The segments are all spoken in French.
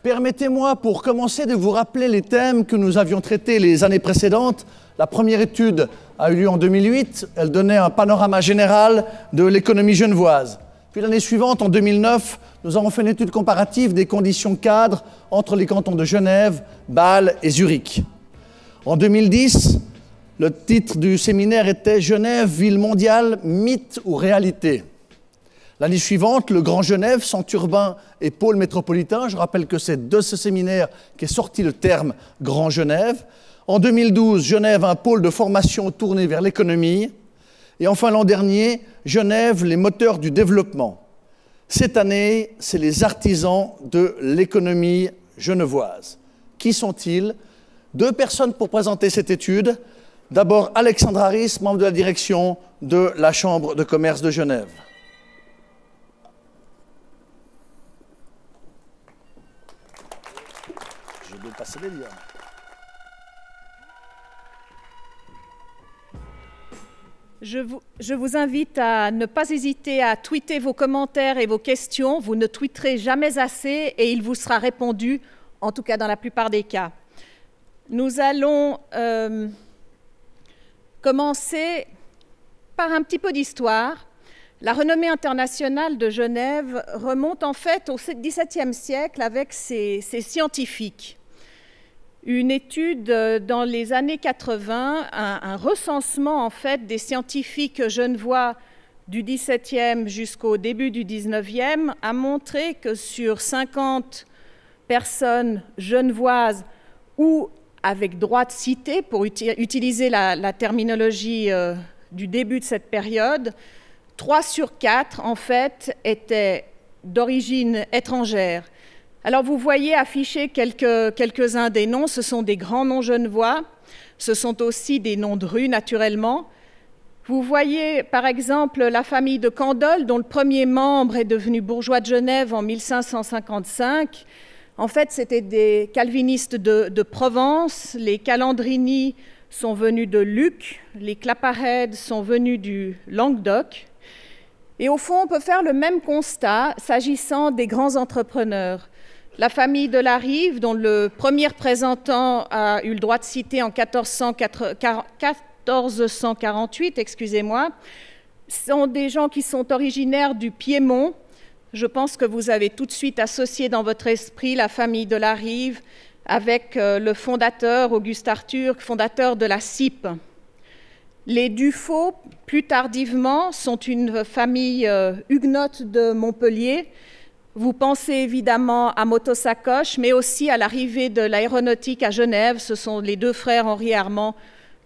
Permettez-moi, pour commencer, de vous rappeler les thèmes que nous avions traités les années précédentes. La première étude a eu lieu en 2008. Elle donnait un panorama général de l'économie genevoise. Puis l'année suivante, en 2009, nous avons fait une étude comparative des conditions cadres entre les cantons de Genève, Bâle et Zurich. En 2010, le titre du séminaire était « Genève, ville mondiale, mythe ou réalité ». L'année suivante, le Grand Genève, centre urbain et pôle métropolitain. Je rappelle que c'est de ce séminaire qu'est sorti le terme Grand Genève. En 2012, Genève, un pôle de formation tourné vers l'économie. Et enfin, l'an dernier, Genève, les moteurs du développement. Cette année, c'est les artisans de l'économie genevoise. Qui sont-ils? 2 personnes pour présenter cette étude. D'abord, Alexandre Harris, membre de la direction de la Chambre de commerce de Genève. Je vais passer les liens. Je vous invite à ne pas hésiter à tweeter vos commentaires et vos questions. Vous ne tweeterez jamais assez et il vous sera répondu, en tout cas dans la plupart des cas. Nous allons commencer par un petit peu d'histoire. La renommée internationale de Genève remonte en fait au XVIIe siècle avec ses scientifiques. Une étude dans les années 80, un recensement en fait des scientifiques genevois du XVIIe jusqu'au début du XIXe a montré que sur 50 personnes genevoises ou avec droit de cité, pour utiliser la terminologie du début de cette période, 3 sur 4 en fait étaient d'origine étrangère. Alors vous voyez afficher quelques-uns des noms, ce sont des grands noms genevois, ce sont aussi des noms de rues naturellement. Vous voyez par exemple la famille de Candolle, dont le premier membre est devenu bourgeois de Genève en 1555. En fait, c'était des calvinistes de Provence, les Calandrini sont venus de Lucques, les Claparède sont venus du Languedoc. Et au fond, on peut faire le même constat s'agissant des grands entrepreneurs. La famille de la Rive, dont le premier représentant a eu le droit de citer en 1448, sont des gens qui sont originaires du Piémont. Je pense que vous avez tout de suite associé dans votre esprit la famille de la Rive avec le fondateur, Auguste Arthur, fondateur de la CIP. Les Dufaux, plus tardivement, sont une famille huguenote de Montpellier. Vous pensez évidemment à Motosacoche, mais aussi à l'arrivée de l'aéronautique à Genève. Ce sont les 2 frères Henri Armand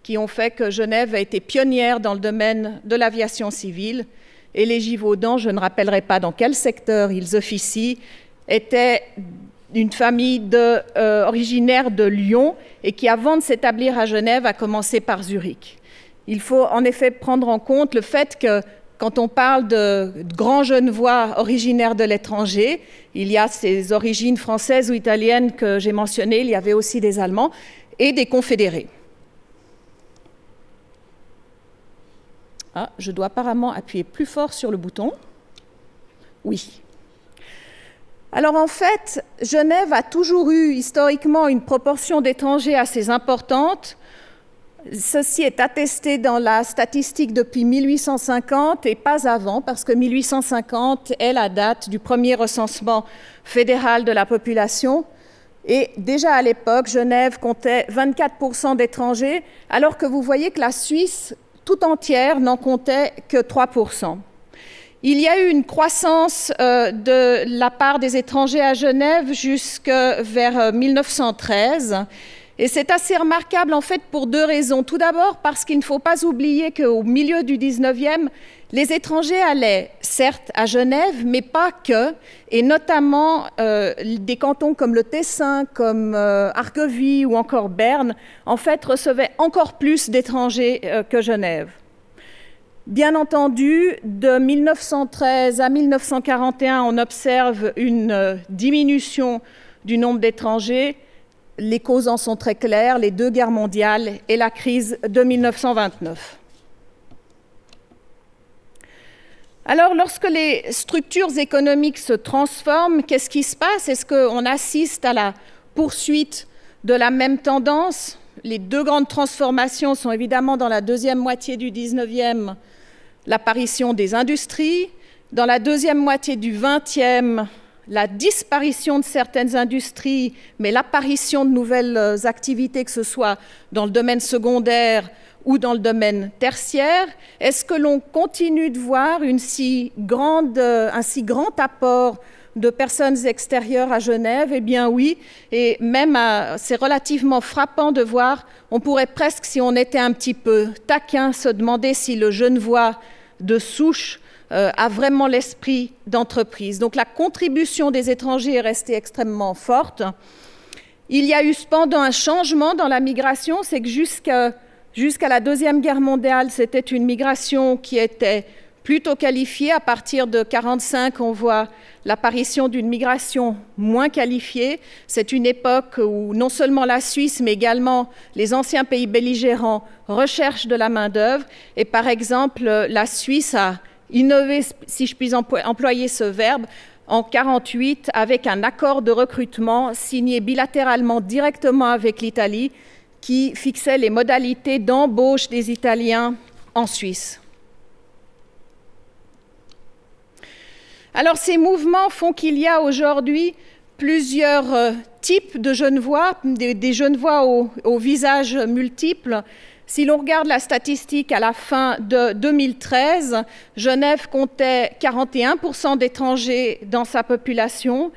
qui ont fait que Genève a été pionnière dans le domaine de l'aviation civile. Et les Givaudan, je ne rappellerai pas dans quel secteur ils officient, étaient une famille originaire de Lyon et qui, avant de s'établir à Genève, a commencé par Zurich. Il faut en effet prendre en compte le fait que quand on parle de grands Genevois originaires de l'étranger, il y a ces origines françaises ou italiennes que j'ai mentionnées, il y avait aussi des Allemands et des confédérés. Ah, je dois apparemment appuyer plus fort sur le bouton. Oui. Alors en fait, Genève a toujours eu historiquement une proportion d'étrangers assez importante. Ceci est attesté dans la statistique depuis 1850 et pas avant, parce que 1850 est la date du premier recensement fédéral de la population. Et déjà à l'époque, Genève comptait 24% d'étrangers, alors que vous voyez que la Suisse tout entière n'en comptait que 3%. Il y a eu une croissance de la part des étrangers à Genève jusque vers 1913. Et c'est assez remarquable en fait pour 2 raisons. Tout d'abord parce qu'il ne faut pas oublier qu'au milieu du 19e, les étrangers allaient certes à Genève, mais pas que, et notamment des cantons comme le Tessin, comme Argovie ou encore Berne, en fait recevaient encore plus d'étrangers que Genève. Bien entendu, de 1913 à 1941, on observe une diminution du nombre d'étrangers. Les causes en sont très claires, les 2 guerres mondiales et la crise de 1929. Alors, lorsque les structures économiques se transforment, qu'est-ce qui se passe? Est-ce qu'on assiste à la poursuite de la même tendance? Les deux grandes transformations sont évidemment dans la deuxième moitié du 19e, l'apparition des industries, dans la deuxième moitié du 20e, la disparition de certaines industries, mais l'apparition de nouvelles activités, que ce soit dans le domaine secondaire ou dans le domaine tertiaire. Est-ce que l'on continue de voir un si grand apport de personnes extérieures à Genève? Eh bien oui, et même c'est relativement frappant de voir, on pourrait presque, si on était un petit peu taquin, se demander si le Genevois de souche a vraiment l'esprit d'entreprise. Donc la contribution des étrangers est restée extrêmement forte. Il y a eu cependant un changement dans la migration, c'est que jusqu'à la Deuxième Guerre mondiale, c'était une migration qui était plutôt qualifiée. À partir de 1945, on voit l'apparition d'une migration moins qualifiée. C'est une époque où non seulement la Suisse, mais également les anciens pays belligérants recherchent de la main-d'œuvre. Et par exemple, la Suisse a innové, si je puis employer ce verbe, en 1948 avec un accord de recrutement signé bilatéralement directement avec l'Italie qui fixait les modalités d'embauche des Italiens en Suisse. Alors ces mouvements font qu'il y a aujourd'hui plusieurs types de Genevois, des Genevois aux visages multiples. Si l'on regarde la statistique à la fin de 2013, Genève comptait 41% d'étrangers dans sa population,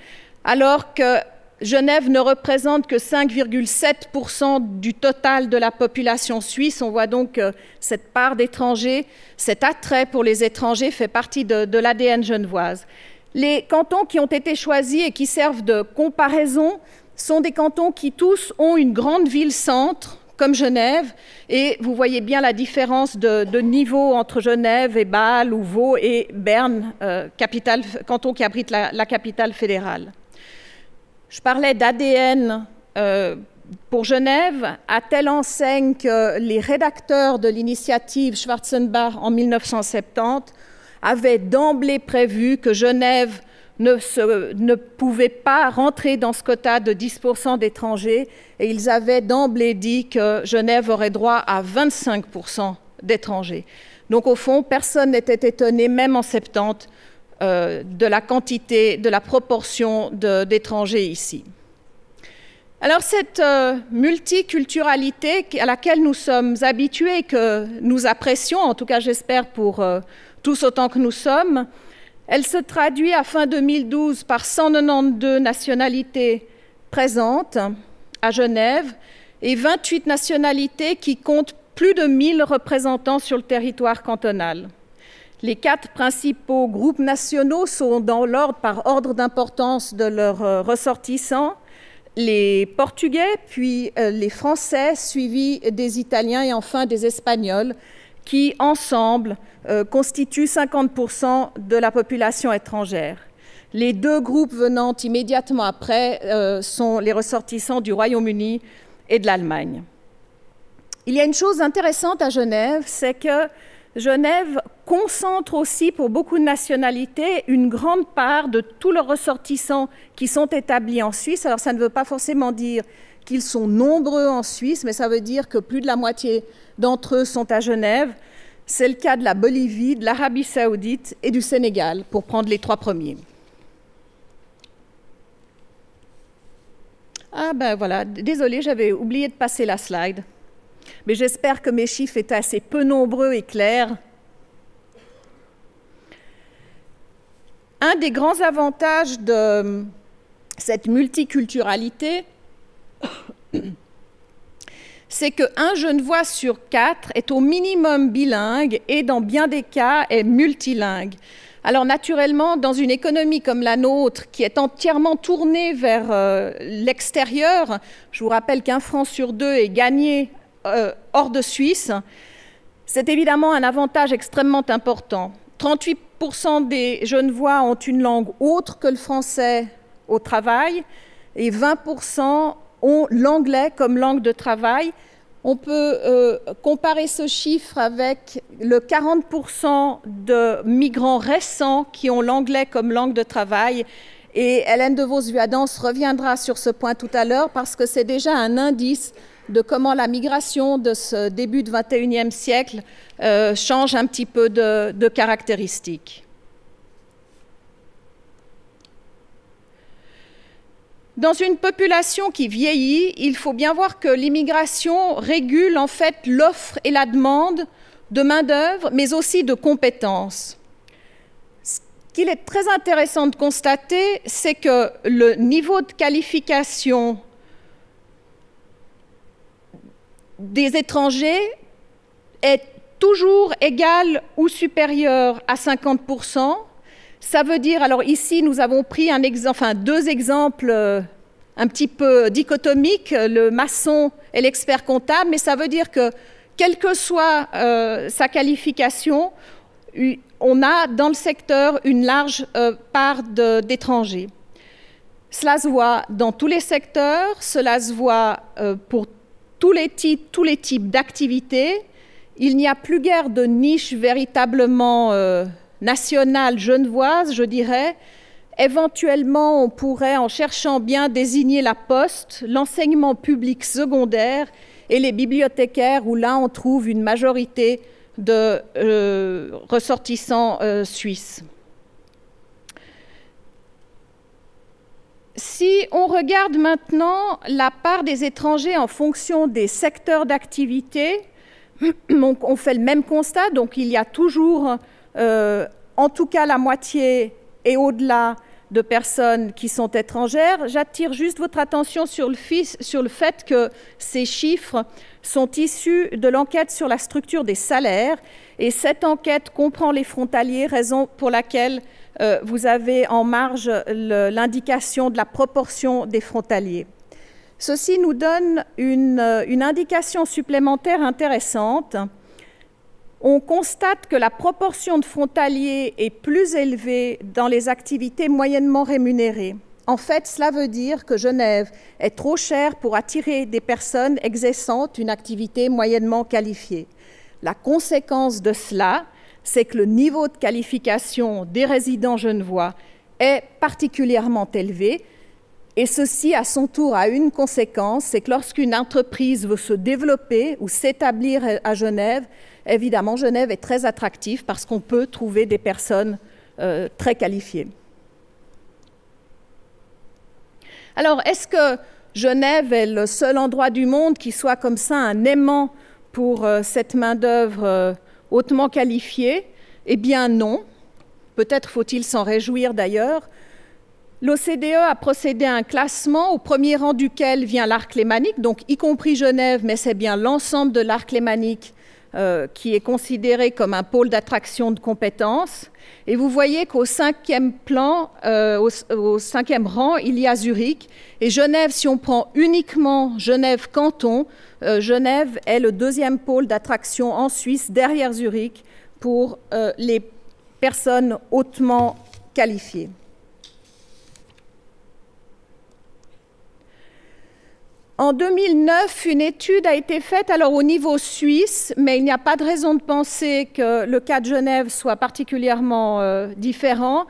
alors que Genève ne représente que 5,7% du total de la population suisse. On voit donc que cette part d'étrangers, cet attrait pour les étrangers fait partie de l'ADN genevoise. Les cantons qui ont été choisis et qui servent de comparaison sont des cantons qui tous ont une grande ville-centre, comme Genève, et vous voyez bien la différence de niveau entre Genève et Bâle ou Vaud et Berne, canton qui abrite la capitale fédérale. Je parlais d'ADN pour Genève, à telle enseigne que les rédacteurs de l'initiative Schwarzenbach en 1970 avaient d'emblée prévu que Genève ne pouvait pas rentrer dans ce quota de 10% d'étrangers, et ils avaient d'emblée dit que Genève aurait droit à 25% d'étrangers. Donc au fond, personne n'était étonné, même en 70, de la quantité, de la proportion d'étrangers ici. Alors cette multiculturalité à laquelle nous sommes habitués, que nous apprécions, en tout cas j'espère pour tous autant que nous sommes, elle se traduit à fin 2012 par 192 nationalités présentes à Genève et 28 nationalités qui comptent plus de 1000 représentants sur le territoire cantonal. Les 4 principaux groupes nationaux sont dans l'ordre, par ordre d'importance de leurs ressortissants, les Portugais, puis les Français, suivis des Italiens et enfin des Espagnols, qui ensemble constituent 50% de la population étrangère. Les 2 groupes venant immédiatement après sont les ressortissants du Royaume-Uni et de l'Allemagne. Il y a une chose intéressante à Genève, c'est que Genève concentre aussi pour beaucoup de nationalités une grande part de tous leurs ressortissants qui sont établis en Suisse. Alors ça ne veut pas forcément dire qu'ils sont nombreux en Suisse, mais ça veut dire que plus de la moitié d'entre eux sont à Genève. C'est le cas de la Bolivie, de l'Arabie saoudite et du Sénégal, pour prendre les 3 premiers. Ah ben voilà, désolée, j'avais oublié de passer la slide. Mais j'espère que mes chiffres étaient assez peu nombreux et clairs. Un des grands avantages de cette multiculturalité, c'est qu'un Genevois sur 4 est au minimum bilingue et dans bien des cas est multilingue. Alors naturellement, dans une économie comme la nôtre, qui est entièrement tournée vers l'extérieur, je vous rappelle qu'1 franc sur 2 est gagné hors de Suisse, c'est évidemment un avantage extrêmement important. 38% des Genevois ont une langue autre que le français au travail et 20% ont l'anglais comme langue de travail. On peut comparer ce chiffre avec le 40% de migrants récents qui ont l'anglais comme langue de travail. Et Hélène de Vos-Vuadens reviendra sur ce point tout à l'heure parce que c'est déjà un indice de comment la migration de ce début du XXIe siècle change un petit peu de caractéristiques. Dans une population qui vieillit, il faut bien voir que l'immigration régule en fait l'offre et la demande de main-d'œuvre, mais aussi de compétences. Ce qu'il est très intéressant de constater, c'est que le niveau de qualification des étrangers est toujours égal ou supérieur à 50%. Ça veut dire, alors ici nous avons pris deux exemples un petit peu dichotomiques, le maçon et l'expert comptable, mais ça veut dire que quelle que soit sa qualification, on a dans le secteur une large part d'étrangers. Cela se voit dans tous les secteurs, cela se voit pour tous les types d'activités. Il n'y a plus guère de niche véritablement nationale genevoise, je dirais. Éventuellement, on pourrait, en cherchant bien, désigner la poste, l'enseignement public secondaire et les bibliothécaires, où là, on trouve une majorité de ressortissants suisses. Si on regarde maintenant la part des étrangers en fonction des secteurs d'activité, on fait le même constat, donc il y a toujours en tout cas la moitié et au-delà de personnes qui sont étrangères. J'attire juste votre attention sur le fait que ces chiffres sont issus de l'enquête sur la structure des salaires, et cette enquête comprend les frontaliers, raison pour laquelle vous avez en marge l'indication de la proportion des frontaliers. Ceci nous donne une indication supplémentaire intéressante. On constate que la proportion de frontaliers est plus élevée dans les activités moyennement rémunérées. En fait, cela veut dire que Genève est trop chère pour attirer des personnes exerçant une activité moyennement qualifiée. La conséquence de cela, c'est que le niveau de qualification des résidents genevois est particulièrement élevé. Et ceci, à son tour, a une conséquence, c'est que lorsqu'une entreprise veut se développer ou s'établir à Genève, évidemment, Genève est très attractive parce qu'on peut trouver des personnes très qualifiées. Alors, est-ce que Genève est le seul endroit du monde qui soit comme ça un aimant pour cette main-d'œuvre hautement qualifiée? Eh bien non. Peut-être faut-il s'en réjouir d'ailleurs. L'OCDE a procédé à un classement au premier rang duquel vient l'arc lémanique, donc y compris Genève, mais c'est bien l'ensemble de l'arc lémanique qui est considéré comme un pôle d'attraction de compétences. Et vous voyez qu'au cinquième rang, il y a Zurich. Et Genève, si on prend uniquement Genève canton, Genève est le deuxième pôle d'attraction en Suisse, derrière Zurich, pour les personnes hautement qualifiées. En 2009, une étude a été faite alors au niveau suisse, mais il n'y a pas de raison de penser que le cas de Genève soit particulièrement différent.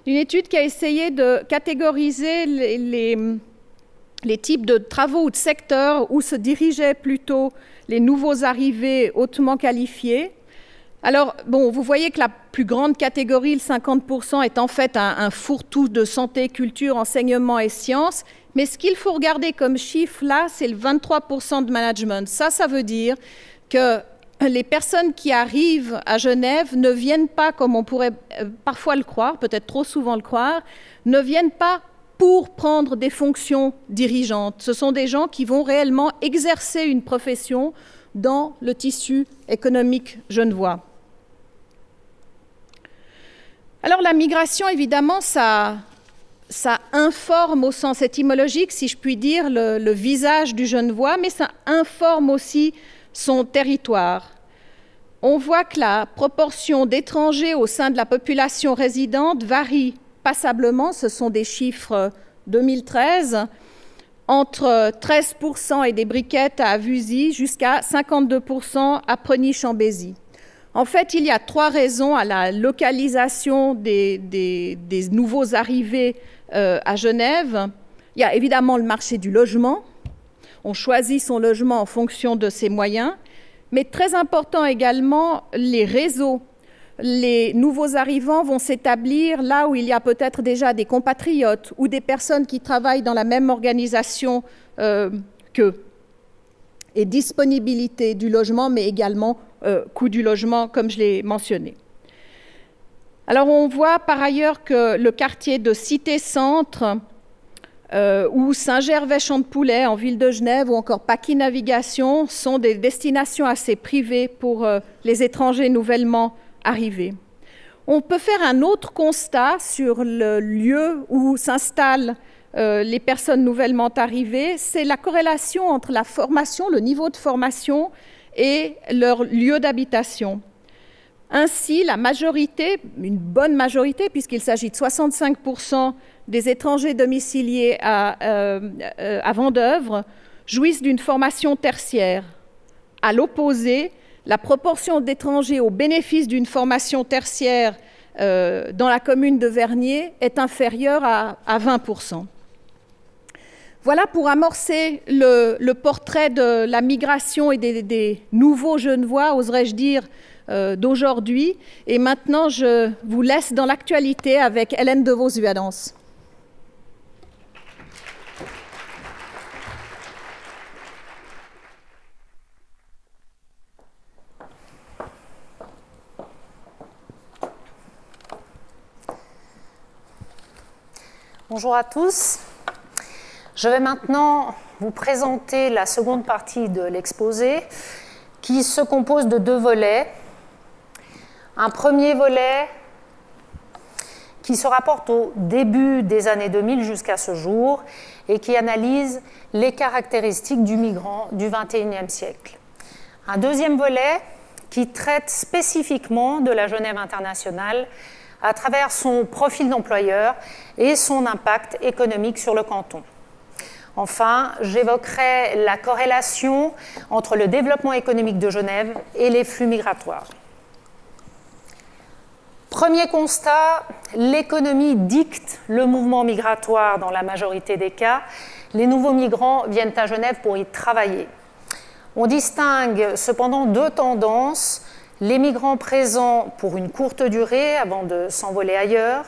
Une étude qui a essayé de catégoriser les types de travaux ou de secteurs où se dirigeaient plutôt les nouveaux arrivés hautement qualifiés. Alors, bon, vous voyez que la plus grande catégorie, le 50%, est en fait un fourre-tout de santé, culture, enseignement et sciences. Mais ce qu'il faut regarder comme chiffre, là, c'est le 23% de management. Ça veut dire que les personnes qui arrivent à Genève ne viennent pas, comme on pourrait parfois le croire, peut-être trop souvent le croire, ne viennent pas pour prendre des fonctions dirigeantes. Ce sont des gens qui vont réellement exercer une profession dans le tissu économique genevois. Alors la migration, évidemment, ça informe au sens étymologique, si je puis dire, le visage du Genevois, mais ça informe aussi son territoire. On voit que la proportion d'étrangers au sein de la population résidente varie passablement, ce sont des chiffres 2013. entre 13% et des briquettes à Avusy jusqu'à 52% à Preny-Chambésy. En fait, il y a 3 raisons à la localisation des nouveaux arrivés à Genève. Il y a évidemment le marché du logement. On choisit son logement en fonction de ses moyens. Mais très important également, les réseaux. Les nouveaux arrivants vont s'établir là où il y a peut-être déjà des compatriotes ou des personnes qui travaillent dans la même organisation qu'eux. Et disponibilité du logement, mais également coût du logement, comme je l'ai mentionné. Alors on voit par ailleurs que le quartier de Cité-Centre ou Saint-Gervais-Champ-de-Poulet en ville de Genève ou encore Paquis-Navigation sont des destinations assez privées pour les étrangers nouvellement arrivés. On peut faire un autre constat sur le lieu où s'installent les personnes nouvellement arrivées, c'est la corrélation entre la formation, le niveau de formation et leur lieu d'habitation. Ainsi, la majorité, une bonne majorité, puisqu'il s'agit de 65% des étrangers domiciliés à Vendeuvre, jouissent d'une formation tertiaire. À l'opposé, la proportion d'étrangers au bénéfice d'une formation tertiaire dans la commune de Vernier est inférieure à 20%. Voilà pour amorcer le portrait de la migration et des nouveaux Genevois, oserais-je dire, d'aujourd'hui. Et maintenant, je vous laisse dans l'actualité avec Hélène de Vos-Uadens. Bonjour à tous. Je vais maintenant vous présenter la seconde partie de l'exposé qui se compose de 2 volets. Un premier volet qui se rapporte au début des années 2000 jusqu'à ce jour et qui analyse les caractéristiques du migrant du XXIe siècle. Un deuxième volet qui traite spécifiquement de la Genève internationale à travers son profil d'employeur et son impact économique sur le canton. Enfin, j'évoquerai la corrélation entre le développement économique de Genève et les flux migratoires. Premier constat, l'économie dicte le mouvement migratoire dans la majorité des cas. Les nouveaux migrants viennent à Genève pour y travailler. On distingue cependant 2 tendances, les migrants présents pour une courte durée avant de s'envoler ailleurs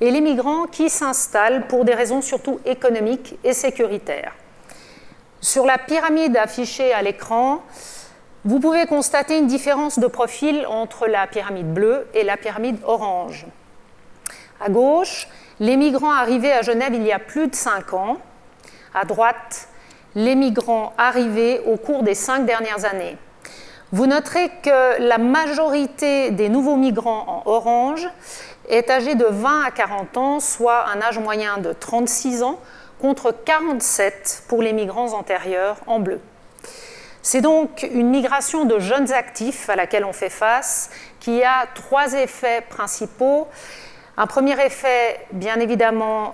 et les migrants qui s'installent pour des raisons surtout économiques et sécuritaires. Sur la pyramide affichée à l'écran, vous pouvez constater une différence de profil entre la pyramide bleue et la pyramide orange. À gauche, les migrants arrivés à Genève il y a plus de 5 ans. À droite, les migrants arrivés au cours des 5 dernières années. Vous noterez que la majorité des nouveaux migrants en orange est âgée de 20 à 40 ans, soit un âge moyen de 36 ans, contre 47 pour les migrants antérieurs en bleu. C'est donc une migration de jeunes actifs à laquelle on fait face, qui a 3 effets principaux. Un premier effet, bien évidemment,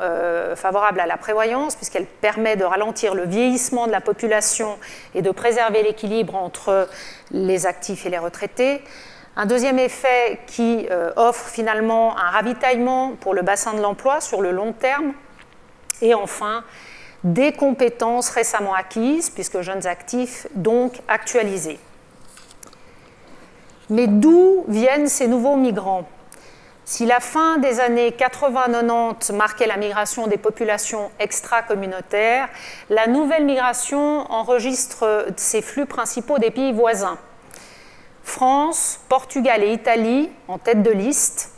favorable à la prévoyance, puisqu'elle permet de ralentir le vieillissement de la population et de préserver l'équilibre entre les actifs et les retraités. Un deuxième effet qui offre finalement un ravitaillement pour le bassin de l'emploi sur le long terme. Et enfin, des compétences récemment acquises, puisque jeunes actifs, donc actualisés. Mais d'où viennent ces nouveaux migrants ? Si la fin des années 80-90 marquait la migration des populations extra-communautaires, la nouvelle migration enregistre ses flux principaux des pays voisins. France, Portugal et Italie, en tête de liste,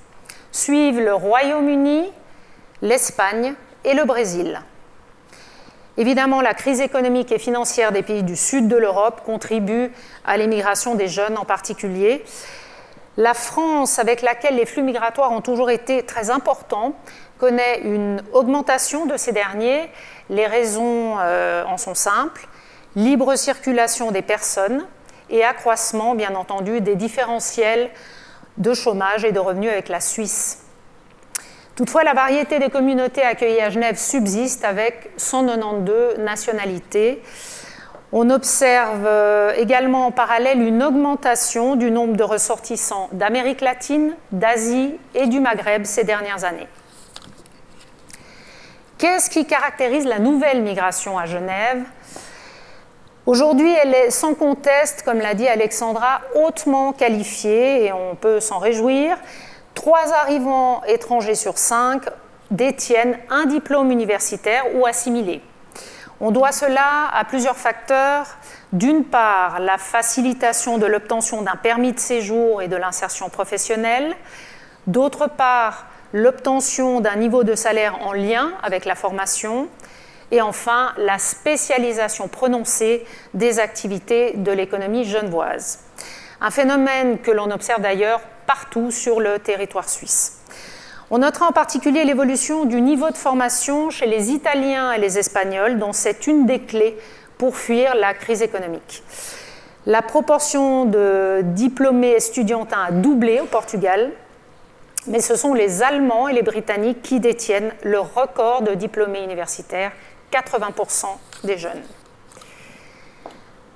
suivent le Royaume-Uni, l'Espagne et le Brésil. Évidemment, la crise économique et financière des pays du sud de l'Europe contribue à l'émigration des jeunes en particulier. La France, avec laquelle les flux migratoires ont toujours été très importants, connaît une augmentation de ces derniers. Les raisons en sont simples. Libre circulation des personnes et accroissement, bien entendu, des différentiels de chômage et de revenus avec la Suisse. Toutefois, la variété des communautés accueillies à Genève subsiste avec 192 nationalités. On observe également en parallèle une augmentation du nombre de ressortissants d'Amérique latine, d'Asie et du Maghreb ces dernières années. Qu'est-ce qui caractérise la nouvelle migration à Genève? Aujourd'hui, elle est sans conteste, comme l'a dit Alexandra, hautement qualifiée et on peut s'en réjouir. 3 arrivants étrangers sur 5 détiennent un diplôme universitaire ou assimilé. On doit cela à plusieurs facteurs. D'une part, la facilitation de l'obtention d'un permis de séjour et de l'insertion professionnelle. D'autre part, l'obtention d'un niveau de salaire en lien avec la formation. Et enfin, la spécialisation prononcée des activités de l'économie genevoise. Un phénomène que l'on observe d'ailleurs partout sur le territoire suisse. On notera en particulier l'évolution du niveau de formation chez les Italiens et les Espagnols, dont c'est une des clés pour fuir la crise économique. La proportion de diplômés estudiantins a doublé au Portugal, mais ce sont les Allemands et les Britanniques qui détiennent le record de diplômés universitaires, 80% des jeunes.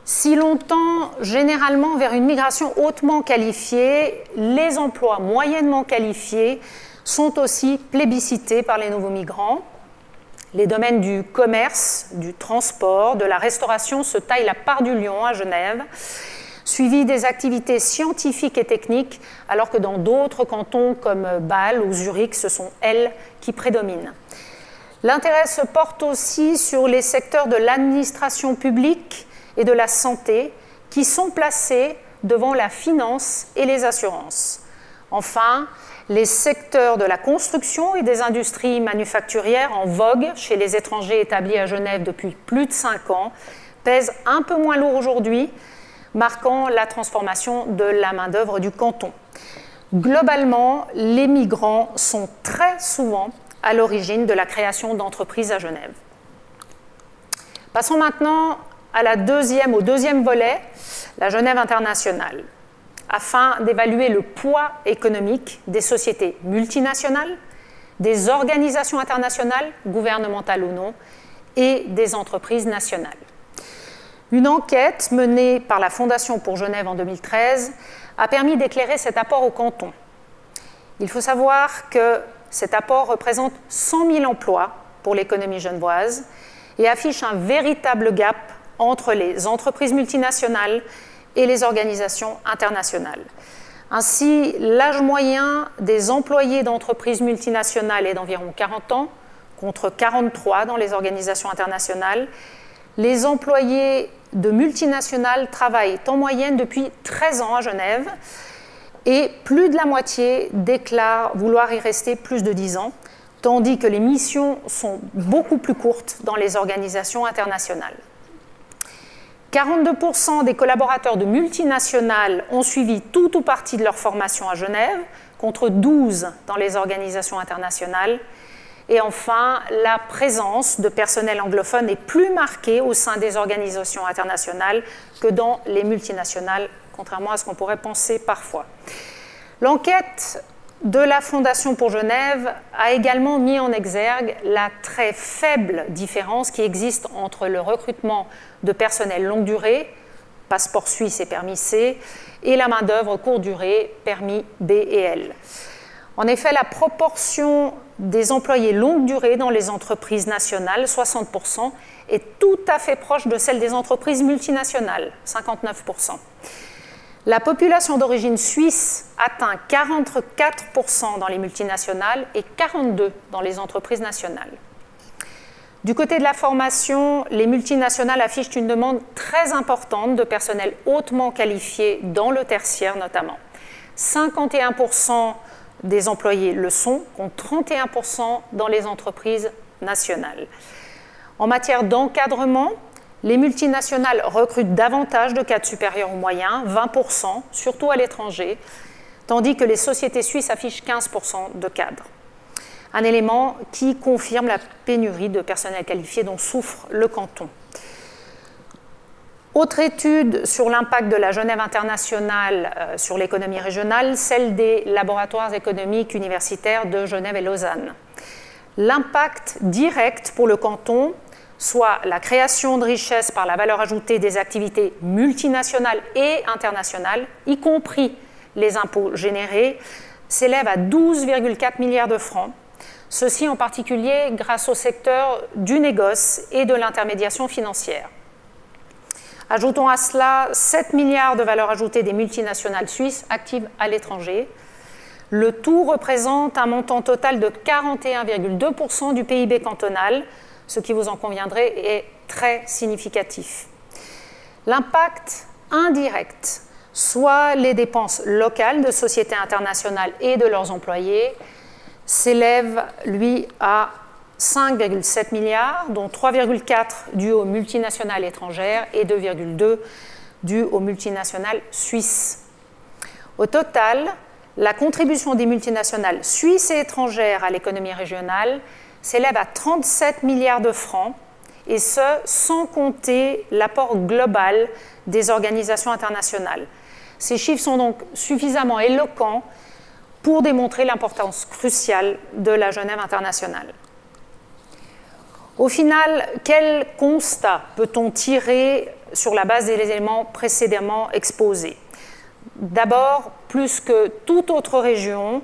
Si l'on tend généralement vers une migration hautement qualifiée, les emplois moyennement qualifiés sont aussi plébiscités par les nouveaux migrants. Les domaines du commerce, du transport, de la restauration se taillent la part du lion à Genève, suivi des activités scientifiques et techniques, alors que dans d'autres cantons comme Bâle ou Zurich, ce sont elles qui prédominent. L'intérêt se porte aussi sur les secteurs de l'administration publique et de la santé, qui sont placés devant la finance et les assurances. Enfin, les secteurs de la construction et des industries manufacturières en vogue chez les étrangers établis à Genève depuis plus de 5 ans pèsent un peu moins lourd aujourd'hui, marquant la transformation de la main-d'œuvre du canton. Globalement, les migrants sont très souvent à l'origine de la création d'entreprises à Genève. Passons maintenant au deuxième volet, la Genève internationale, afin d'évaluer le poids économique des sociétés multinationales, des organisations internationales, gouvernementales ou non, et des entreprises nationales. Une enquête menée par la Fondation pour Genève en 2013 a permis d'éclairer cet apport au canton. Il faut savoir que cet apport représente 100 000 emplois pour l'économie genevoise et affiche un véritable gap entre les entreprises multinationales et les organisations internationales. Ainsi, l'âge moyen des employés d'entreprises multinationales est d'environ 40 ans, contre 43 dans les organisations internationales. Les employés de multinationales travaillent en moyenne depuis 13 ans à Genève et plus de la moitié déclarent vouloir y rester plus de 10 ans, tandis que les missions sont beaucoup plus courtes dans les organisations internationales. 42% des collaborateurs de multinationales ont suivi tout ou partie de leur formation à Genève, contre 12 dans les organisations internationales. Et enfin, la présence de personnel anglophone est plus marquée au sein des organisations internationales que dans les multinationales, contrairement à ce qu'on pourrait penser parfois. L'enquête de la Fondation pour Genève a également mis en exergue la très faible différence qui existe entre le recrutement de personnel longue durée, passeport suisse et permis C, et la main-d'œuvre courte durée, permis B et L. En effet, la proportion des employés longue durée dans les entreprises nationales, 60%, est tout à fait proche de celle des entreprises multinationales, 59%. La population d'origine suisse atteint 44% dans les multinationales et 42% dans les entreprises nationales. Du côté de la formation, les multinationales affichent une demande très importante de personnel hautement qualifié dans le tertiaire notamment. 51% des employés le sont, contre 31% dans les entreprises nationales. En matière d'encadrement, les multinationales recrutent davantage de cadres supérieurs ou moyens, 20%, surtout à l'étranger, tandis que les sociétés suisses affichent 15% de cadres. Un élément qui confirme la pénurie de personnel qualifié dont souffre le canton. Autre étude sur l'impact de la Genève internationale sur l'économie régionale, celle des laboratoires économiques universitaires de Genève et Lausanne. L'impact direct pour le canton, soit la création de richesses par la valeur ajoutée des activités multinationales et internationales, y compris les impôts générés, s'élève à 12,4 milliards de francs. Ceci en particulier grâce au secteur du négoce et de l'intermédiation financière. Ajoutons à cela 7 milliards de valeur ajoutée des multinationales suisses actives à l'étranger. Le tout représente un montant total de 41,2% du PIB cantonal, ce qui, vous en conviendrez, est très significatif. L'impact indirect, soit les dépenses locales de sociétés internationales et de leurs employés, s'élève, lui, à 5,7 milliards, dont 3,4 dus aux multinationales étrangères et 2,2 dus aux multinationales suisses. Au total, la contribution des multinationales suisses et étrangères à l'économie régionale s'élève à 37 milliards de francs, et ce, sans compter l'apport global des organisations internationales. Ces chiffres sont donc suffisamment éloquents pour démontrer l'importance cruciale de la Genève internationale. Au final, quel constat peut-on tirer sur la base des éléments précédemment exposés? D'abord, plus que toute autre région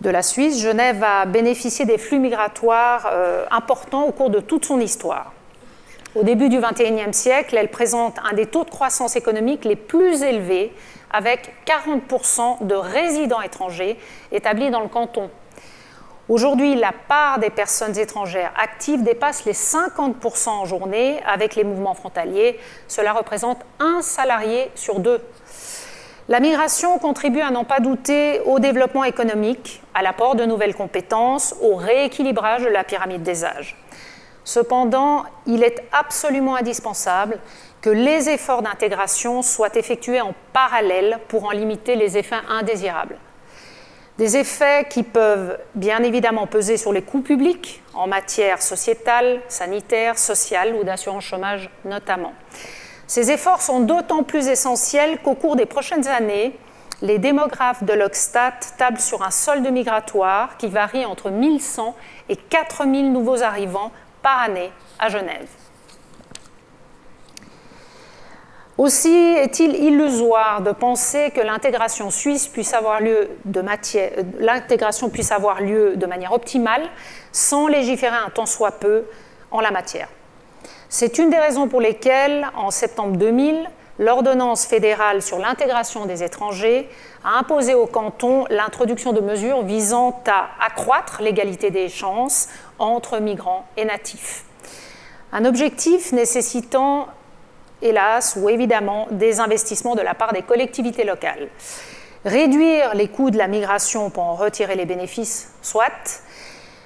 de la Suisse, Genève a bénéficié des flux migratoires importants au cours de toute son histoire. Au début du XXIe siècle, elle présente un des taux de croissance économique les plus élevés, avec 40% de résidents étrangers établis dans le canton. Aujourd'hui, la part des personnes étrangères actives dépasse les 50% en journée avec les mouvements frontaliers. Cela représente un salarié sur deux. La migration contribue à n'en pas douter au développement économique, à l'apport de nouvelles compétences, au rééquilibrage de la pyramide des âges. Cependant, il est absolument indispensable que les efforts d'intégration soient effectués en parallèle pour en limiter les effets indésirables. Des effets qui peuvent bien évidemment peser sur les coûts publics en matière sociétale, sanitaire, sociale ou d'assurance chômage notamment. Ces efforts sont d'autant plus essentiels qu'au cours des prochaines années, les démographes de l'Oxtat tablent sur un solde migratoire qui varie entre 1100 et 4000 nouveaux arrivants par année à Genève. Aussi est-il illusoire de penser que l'intégration suisse puisse avoir lieu de manière optimale sans légiférer un tant soit peu en la matière. C'est une des raisons pour lesquelles, en septembre 2000, l'ordonnance fédérale sur l'intégration des étrangers a imposé au canton l'introduction de mesures visant à accroître l'égalité des chances entre migrants et natifs. Un objectif nécessitant, hélas ou évidemment, des investissements de la part des collectivités locales. Réduire les coûts de la migration pour en retirer les bénéfices, soit,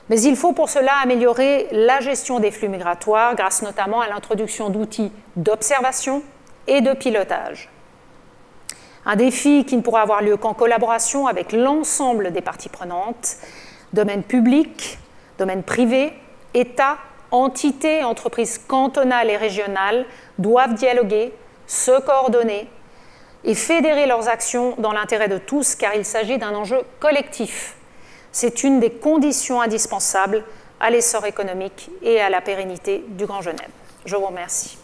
mais il faut pour cela améliorer la gestion des flux migratoires grâce notamment à l'introduction d'outils d'observation et de pilotage. Un défi qui ne pourra avoir lieu qu'en collaboration avec l'ensemble des parties prenantes, domaine public, domaine privé, État, entités et entreprises cantonales et régionales doivent dialoguer, se coordonner et fédérer leurs actions dans l'intérêt de tous, car il s'agit d'un enjeu collectif. C'est une des conditions indispensables à l'essor économique et à la pérennité du Grand Genève. Je vous remercie.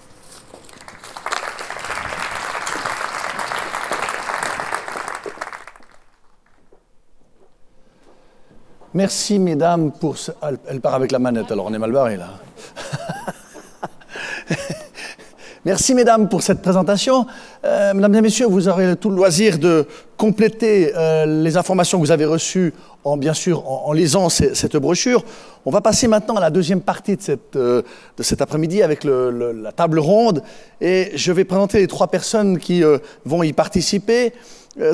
Merci, mesdames, pour ce... Elle part avec la manette, alors on est mal barré, là. Merci, mesdames, pour cette présentation. Mesdames et messieurs, vous aurez tout le loisir de compléter les informations que vous avez reçues, bien sûr, en lisant cette brochure. On va passer maintenant à la deuxième partie de cet après-midi avec la table ronde. Et je vais présenter les trois personnes qui vont y participer.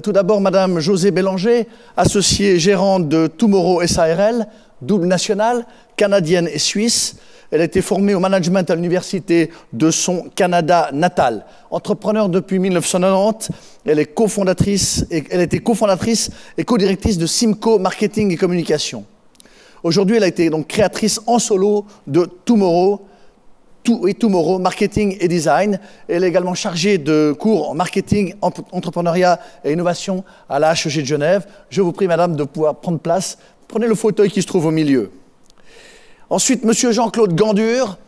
Tout d'abord, Madame Josée Bélanger, associée gérante de Tomorrow SARL, double nationale, canadienne et suisse. Elle a été formée au management à l'université de son Canada natal. Entrepreneur depuis 1990, elle était cofondatrice et co-directrice de Simco Marketing et Communication. Aujourd'hui, elle a été donc créatrice en solo de Tomorrow, Tomorrow Marketing et Design. Elle est également chargée de cours en marketing, entrepreneuriat et innovation à la HEG de Genève. Je vous prie, madame, de pouvoir prendre place. Prenez le fauteuil qui se trouve au milieu. Ensuite, monsieur Jean-Claude Gandur,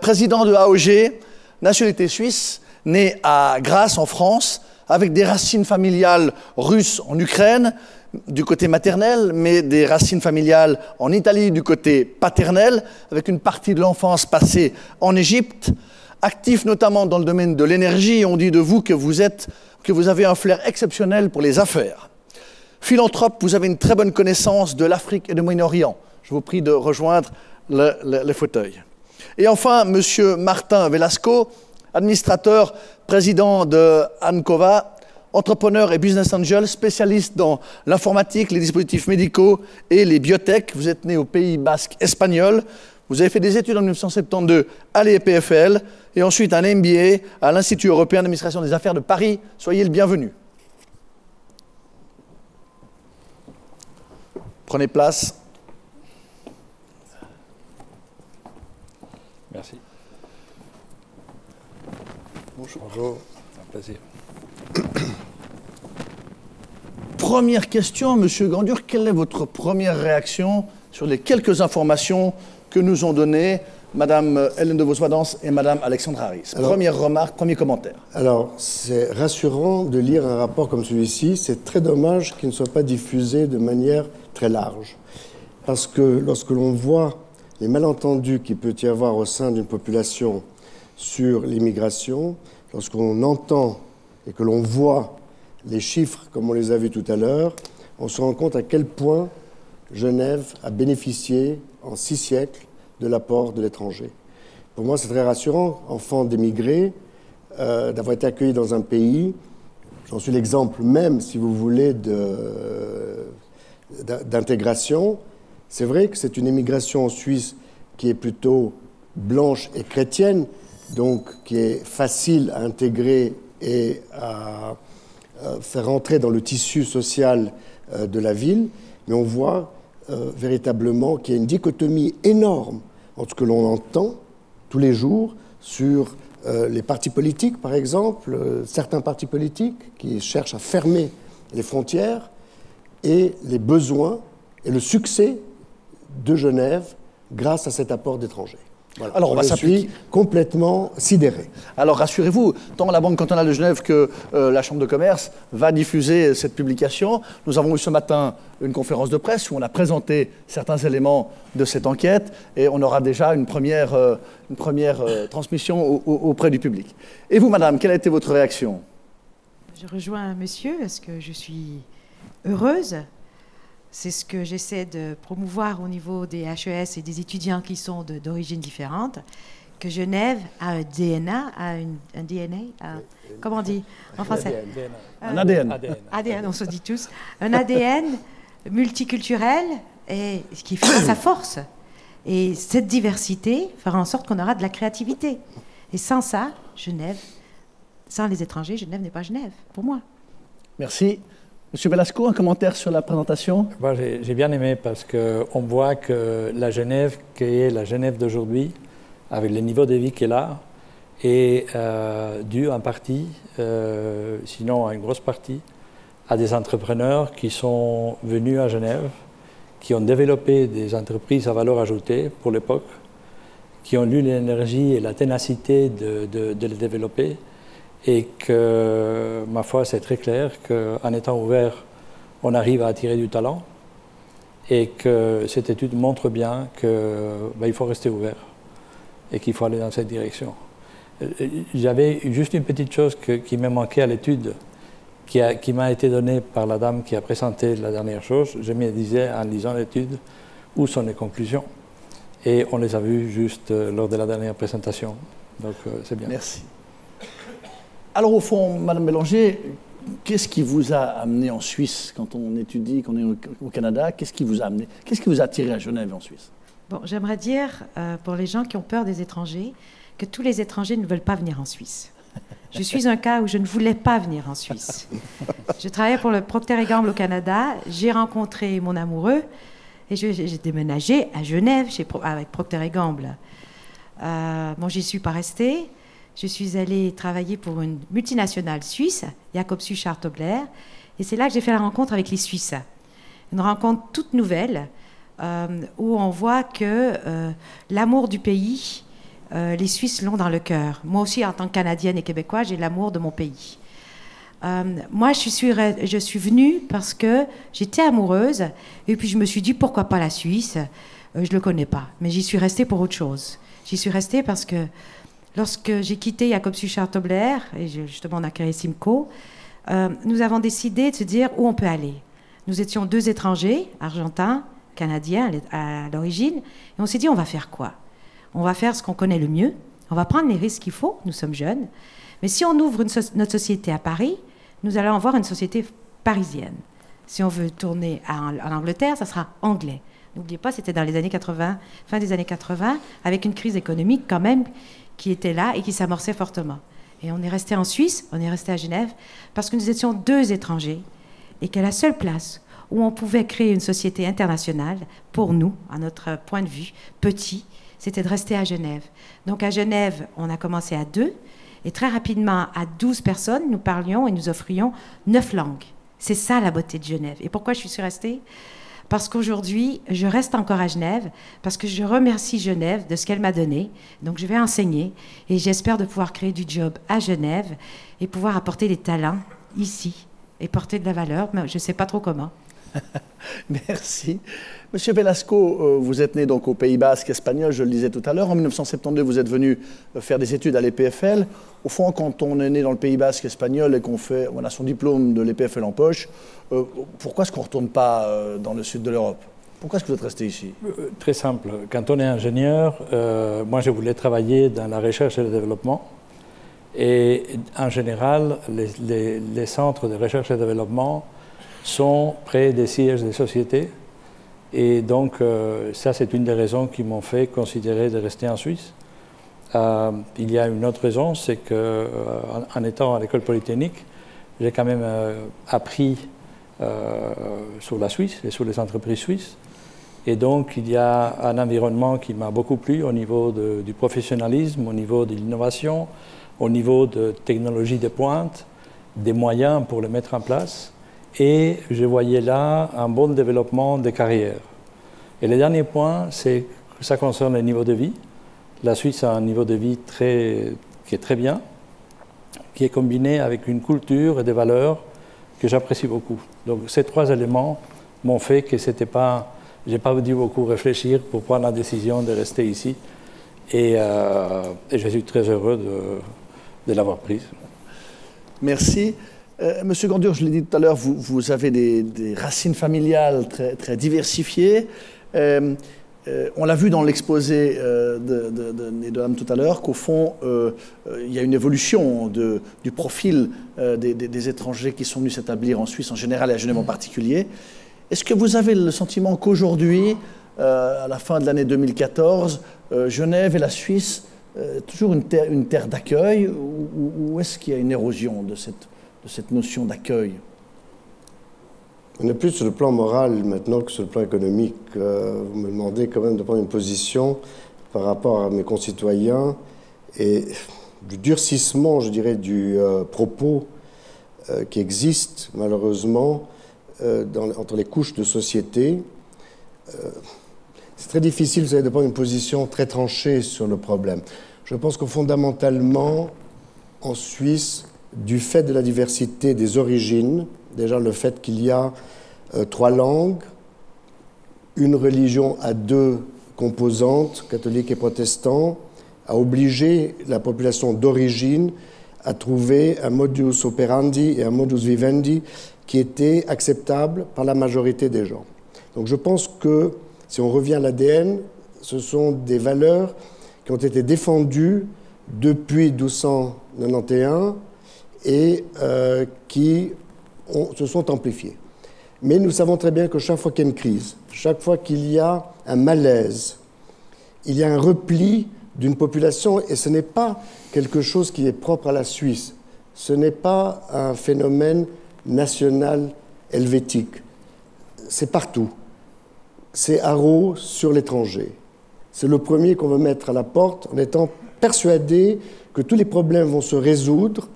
président de AOG, nationalité suisse, né à Grasse, en France, avec des racines familiales russes en Ukraine, du côté maternel, mais des racines familiales en Italie du côté paternel, avec une partie de l'enfance passée en Égypte, actif notamment dans le domaine de l'énergie. On dit de vous que vous avez un flair exceptionnel pour les affaires. Philanthrope, vous avez une très bonne connaissance de l'Afrique et du Moyen-Orient. Je vous prie de rejoindre le fauteuil. Et enfin, monsieur Martin Velasco, administrateur, président de Ancova, entrepreneur et business angel, spécialiste dans l'informatique, les dispositifs médicaux et les biotech. Vous êtes né au Pays Basque espagnol. Vous avez fait des études en 1972 à l'EPFL et ensuite un MBA à l'Institut européen d'administration des affaires de Paris. Soyez le bienvenu. Prenez place. Merci. Bonjour. Bonjour, un plaisir. Première question, monsieur Gandur, quelle est votre première réaction sur les quelques informations que nous ont données madame Hélène de Vos-Wadens et madame Alexandra Harris? Première remarque, premier commentaire. Alors, c'est rassurant de lire un rapport comme celui-ci. C'est très dommage qu'il ne soit pas diffusé de manière très large. Parce que lorsque l'on voit les malentendus qu'il peut y avoir au sein d'une population sur l'immigration, lorsqu'on entend et que l'on voit les chiffres comme on les a vus tout à l'heure, on se rend compte à quel point Genève a bénéficié en 6 siècles de l'apport de l'étranger. Pour moi, c'est très rassurant, enfant d'émigrés, d'avoir été accueilli dans un pays, j'en suis l'exemple même, si vous voulez, d'intégration. C'est vrai que c'est une immigration en Suisse qui est plutôt blanche et chrétienne, donc qui est facile à intégrer et à faire entrer dans le tissu social de la ville, mais on voit véritablement qu'il y a une dichotomie énorme entre ce que l'on entend tous les jours sur les partis politiques, par exemple, certains partis politiques qui cherchent à fermer les frontières, et les besoins et le succès de Genève grâce à cet apport d'étrangers. Voilà. Alors, je suis complètement sidéré. Alors, rassurez-vous, tant la Banque cantonale de Genève que la Chambre de commerce va diffuser cette publication. Nous avons eu ce matin une conférence de presse où on a présenté certains éléments de cette enquête et on aura déjà une première transmission auprès du public. Et vous, madame, quelle a été votre réaction? Je rejoins monsieur parce que je suis heureuse. C'est ce que j'essaie de promouvoir au niveau des HES et des étudiants qui sont d'origines différentes, que Genève a un DNA, comment on dit en français? Un ADN. ADN, on se dit tous. Un ADN multiculturel et qui fera sa force. Et cette diversité fera en sorte qu'on aura de la créativité. Et sans ça, Genève, sans les étrangers, Genève n'est pas Genève, pour moi. Merci. Monsieur Velasco, un commentaire sur la présentation? Moi, j'ai bien aimé parce qu'on voit que la Genève, qui est la Genève d'aujourd'hui, avec le niveau de vie qu'elle a, est due en partie, sinon à une grosse partie, à des entrepreneurs qui sont venus à Genève, qui ont développé des entreprises à valeur ajoutée pour l'époque, qui ont eu l'énergie et la ténacité de les développer. Et que, ma foi, c'est très clair qu'en étant ouvert, on arrive à attirer du talent et que cette étude montre bien qu'il faut rester ouvert et qu'il faut aller dans cette direction. J'avais juste une petite chose qui me manquait à l'étude, qui m'a été donnée par la dame qui a présenté la dernière chose. Je me disais, en lisant l'étude, où sont les conclusions? Et on les a vues juste lors de la dernière présentation. Donc, c'est bien. Merci. Alors au fond, Madame Bélanger, qu'est-ce qui vous a amené en Suisse quand on étudie, quand on est au Canada? Qu'est-ce qui vous a amené? Qu'est-ce qui vous a attiré à Genève et en Suisse? Bon, j'aimerais dire, pour les gens qui ont peur des étrangers, que tous les étrangers ne veulent pas venir en Suisse. Je suis un cas où je ne voulais pas venir en Suisse. Je travaillais pour le Procter & Gamble au Canada, j'ai rencontré mon amoureux et j'ai déménagé à Genève avec Procter & Gamble. Bon, j'y suis pas restée. Je suis allée travailler pour une multinationale suisse, Jacob Suchard Tobler, et c'est là que j'ai fait la rencontre avec les Suisses. Une rencontre toute nouvelle, où on voit que l'amour du pays, les Suisses l'ont dans le cœur. Moi aussi, en tant que Canadienne et Québécoise, j'ai l'amour de mon pays. Moi, je suis venue parce que j'étais amoureuse, et puis je me suis dit, pourquoi pas la Suisse? Je ne le connais pas, mais j'y suis restée pour autre chose. J'y suis restée parce que lorsque j'ai quitté Jacob Suchard Tobler, et justement on a créé Simco, nous avons décidé de se dire où on peut aller. Nous étions 2 étrangers, argentins, canadiens à l'origine, et on s'est dit on va faire quoi? On va faire ce qu'on connaît le mieux, on va prendre les risques qu'il faut, nous sommes jeunes, mais si on ouvre notre société à Paris, nous allons avoir une société parisienne. Si on veut tourner en Angleterre, ça sera anglais. N'oubliez pas, c'était dans les années 80, fin des années 80, avec une crise économique quand même qui était là et qui s'amorçait fortement. Et on est resté en Suisse, on est resté à Genève, parce que nous étions 2 étrangers et que la seule place où on pouvait créer une société internationale, pour nous, à notre point de vue, petit, c'était de rester à Genève. Donc à Genève, on a commencé à 2, et très rapidement, à 12 personnes, nous parlions et nous offrions 9 langues. C'est ça la beauté de Genève. Et pourquoi je suis restée ? Parce qu'aujourd'hui, je reste encore à Genève, parce que je remercie Genève de ce qu'elle m'a donné. Donc je vais enseigner, et j'espère de pouvoir créer du job à Genève, et pouvoir apporter des talents ici, et porter de la valeur, mais je ne sais pas trop comment. Merci. Monsieur Velasco, vous êtes né donc au Pays Basque espagnol, je le disais tout à l'heure. En 1972, vous êtes venu faire des études à l'EPFL. Au fond, quand on est né dans le Pays Basque espagnol et qu'on a son diplôme de l'EPFL en poche, pourquoi est-ce qu'on ne retourne pas dans le sud de l'Europe? Pourquoi est-ce que vous êtes resté ici? Très simple. Quand on est ingénieur, moi je voulais travailler dans la recherche et le développement. Et en général, les centres de recherche et développement sont près des sièges des sociétés. Et donc, ça, c'est une des raisons qui m'ont fait considérer de rester en Suisse. Il y a une autre raison, c'est qu'en étant à l'école polytechnique, j'ai quand même appris sur la Suisse et sur les entreprises suisses. Et donc, il y a un environnement qui m'a beaucoup plu au niveau du professionnalisme, au niveau de l'innovation, au niveau de technologies de pointe, des moyens pour les mettre en place. Et je voyais là un bon développement des carrières. Et le dernier point, c'est que ça concerne le niveau de vie. La Suisse a un niveau de vie qui est très bien, qui est combiné avec une culture et des valeurs que j'apprécie beaucoup. Donc ces 3 éléments m'ont fait que c'était pas, j'ai pas dû beaucoup réfléchir pour prendre la décision de rester ici. Et je suis très heureux de l'avoir prise. Merci. Monsieur Gandur, je l'ai dit tout à l'heure, vous avez des racines familiales très, très diversifiées. On l'a vu dans l'exposé de Dame tout à l'heure, qu'au fond, il y a une évolution du profil des étrangers qui sont venus s'établir en Suisse en général et à Genève en particulier. Est-ce que vous avez le sentiment qu'aujourd'hui, à la fin de l'année 2014, Genève et la Suisse, toujours une terre d'accueil, ou est-ce qu'il y a une érosion de cette notion d'accueil? On est plus sur le plan moral maintenant que sur le plan économique. Vous me demandez quand même de prendre une position par rapport à mes concitoyens et du durcissement, je dirais, du propos qui existe malheureusement entre les couches de société. C'est très difficile, vous savez, de prendre une position très tranchée sur le problème. Je pense que fondamentalement, en Suisse, du fait de la diversité des origines, déjà le fait qu'il y a 3 langues, une religion à 2 composantes, catholiques et protestants, a obligé la population d'origine à trouver un modus operandi et un modus vivendi qui était acceptable par la majorité des gens. Donc je pense que, si on revient à l'ADN, ce sont des valeurs qui ont été défendues depuis 1291 et qui se sont amplifiées. Mais nous savons très bien que chaque fois qu'il y a une crise, chaque fois qu'il y a un malaise, il y a un repli d'une population, et ce n'est pas quelque chose qui est propre à la Suisse. Ce n'est pas un phénomène national helvétique. C'est partout. C'est haro sur l'étranger. c'est le premier qu'on veut mettre à la porte en étant persuadé que tous les problèmes vont se résoudre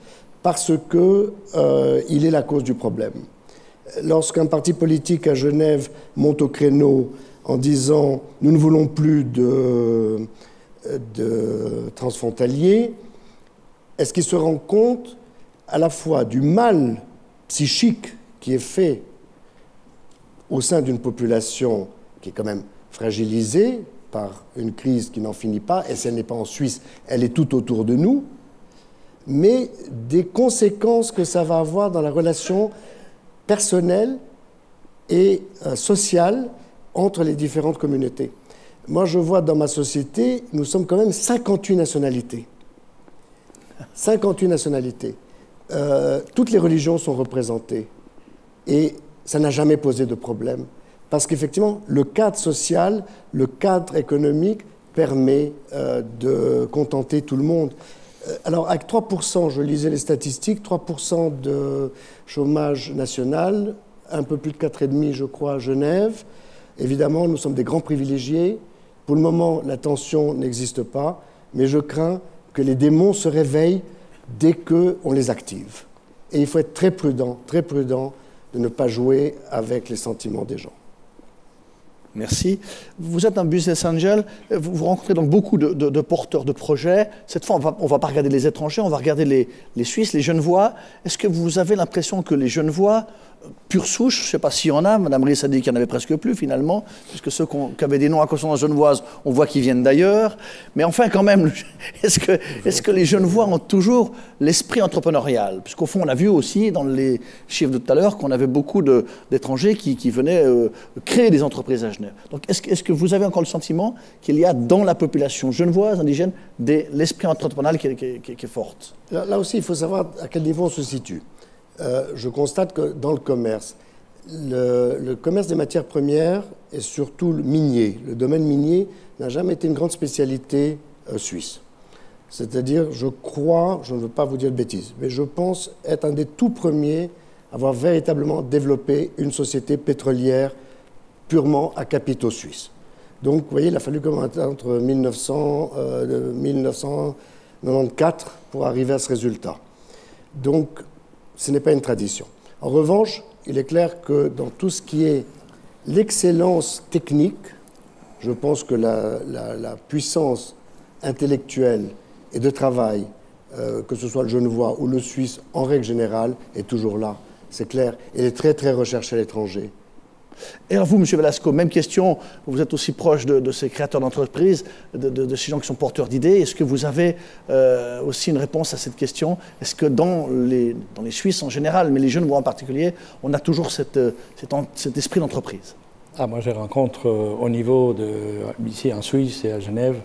parce qu'il est la cause du problème. Lorsqu'un parti politique à Genève monte au créneau en disant « nous ne voulons plus de transfrontaliers », est-ce qu'il se rend compte à la fois du mal psychique qui est fait au sein d'une population qui est quand même fragilisée par une crise qui n'en finit pas, et si elle n'est pas en Suisse, elle est tout autour de nous, mais des conséquences que ça va avoir dans la relation personnelle et sociale entre les différentes communautés. Moi, je vois dans ma société, nous sommes quand même 58 nationalités. 58 nationalités. Toutes les religions sont représentées. Et ça n'a jamais posé de problème. Parce qu'effectivement, le cadre social, le cadre économique permet de contenter tout le monde. Alors, avec 3%, je lisais les statistiques, 3% de chômage national, un peu plus de 4,5%, je crois, à Genève. Évidemment, nous sommes des grands privilégiés. Pour le moment, la tension n'existe pas, mais je crains que les démons se réveillent dès qu'on les active. Et il faut être très prudent de ne pas jouer avec les sentiments des gens. Merci. Vous êtes un business angel, vous rencontrez donc beaucoup de porteurs de projets. Cette fois, on ne va pas regarder les étrangers, on va regarder les Suisses, les Genevois. Est-ce que vous avez l'impression que les Genevois, pure souche, je ne sais pas s'il y en a, Mme Ries a dit qu'il n'y en avait presque plus finalement, puisque ceux qui avaient des noms à consonance genevoise, on voit qu'ils viennent d'ailleurs. Mais enfin quand même, est-ce que les Genevois ont toujours l'esprit entrepreneurial? Puisqu'au fond, on a vu aussi dans les chiffres de tout à l'heure qu'on avait beaucoup d'étrangers qui venaient créer des entreprises à Genève. Donc est-ce que vous avez encore le sentiment qu'il y a dans la population genevoise, indigène, l'esprit entrepreneurial qui est forte? Là aussi, il faut savoir à quel niveau on se situe. Je constate que dans le commerce des matières premières et surtout le minier, le domaine minier n'a jamais été une grande spécialité suisse. C'est-à-dire, je crois, je ne veux pas vous dire de bêtises, mais je pense être un des tout premiers à avoir véritablement développé une société pétrolière purement à capitaux suisses. Donc, vous voyez, il a fallu commencer entre 1900 et 1994 pour arriver à ce résultat. Donc, ce n'est pas une tradition. En revanche, il est clair que dans tout ce qui est l'excellence technique, je pense que la puissance intellectuelle et de travail, que ce soit le genevois ou le suisse, en règle générale, est toujours là. C'est clair. Elle est très, très recherchée à l'étranger. Et alors vous, M. Velasco, même question, vous êtes aussi proche de ces créateurs d'entreprises, de ces gens qui sont porteurs d'idées. Est-ce que vous avez aussi une réponse à cette question? Est-ce que dans les Suisses en général, mais les Genevois en particulier, on a toujours cet esprit d'entreprise? Moi, je rencontre au niveau ici en Suisse et à Genève,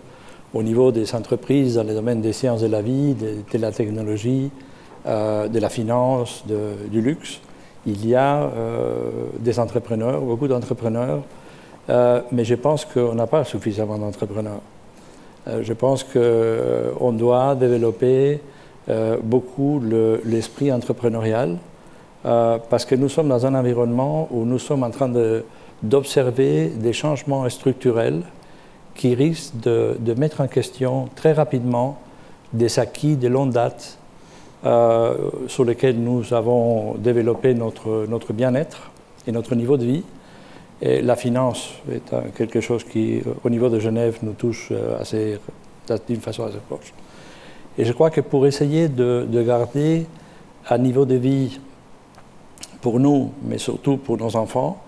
au niveau des entreprises dans les domaines des sciences de la vie, de la technologie, de la finance, du luxe. Il y a des entrepreneurs, beaucoup d'entrepreneurs, mais je pense qu'on n'a pas suffisamment d'entrepreneurs. Je pense qu'on doit développer beaucoup l'esprit entrepreneurial parce que nous sommes dans un environnement où nous sommes en train d'observer des changements structurels qui risquent de mettre en question très rapidement des acquis de longue date sur lesquels nous avons développé notre bien-être et notre niveau de vie. Et la finance est quelque chose qui, au niveau de Genève, nous touche d'une façon assez proche. Et je crois que pour essayer de garder un niveau de vie pour nous, mais surtout pour nos enfants,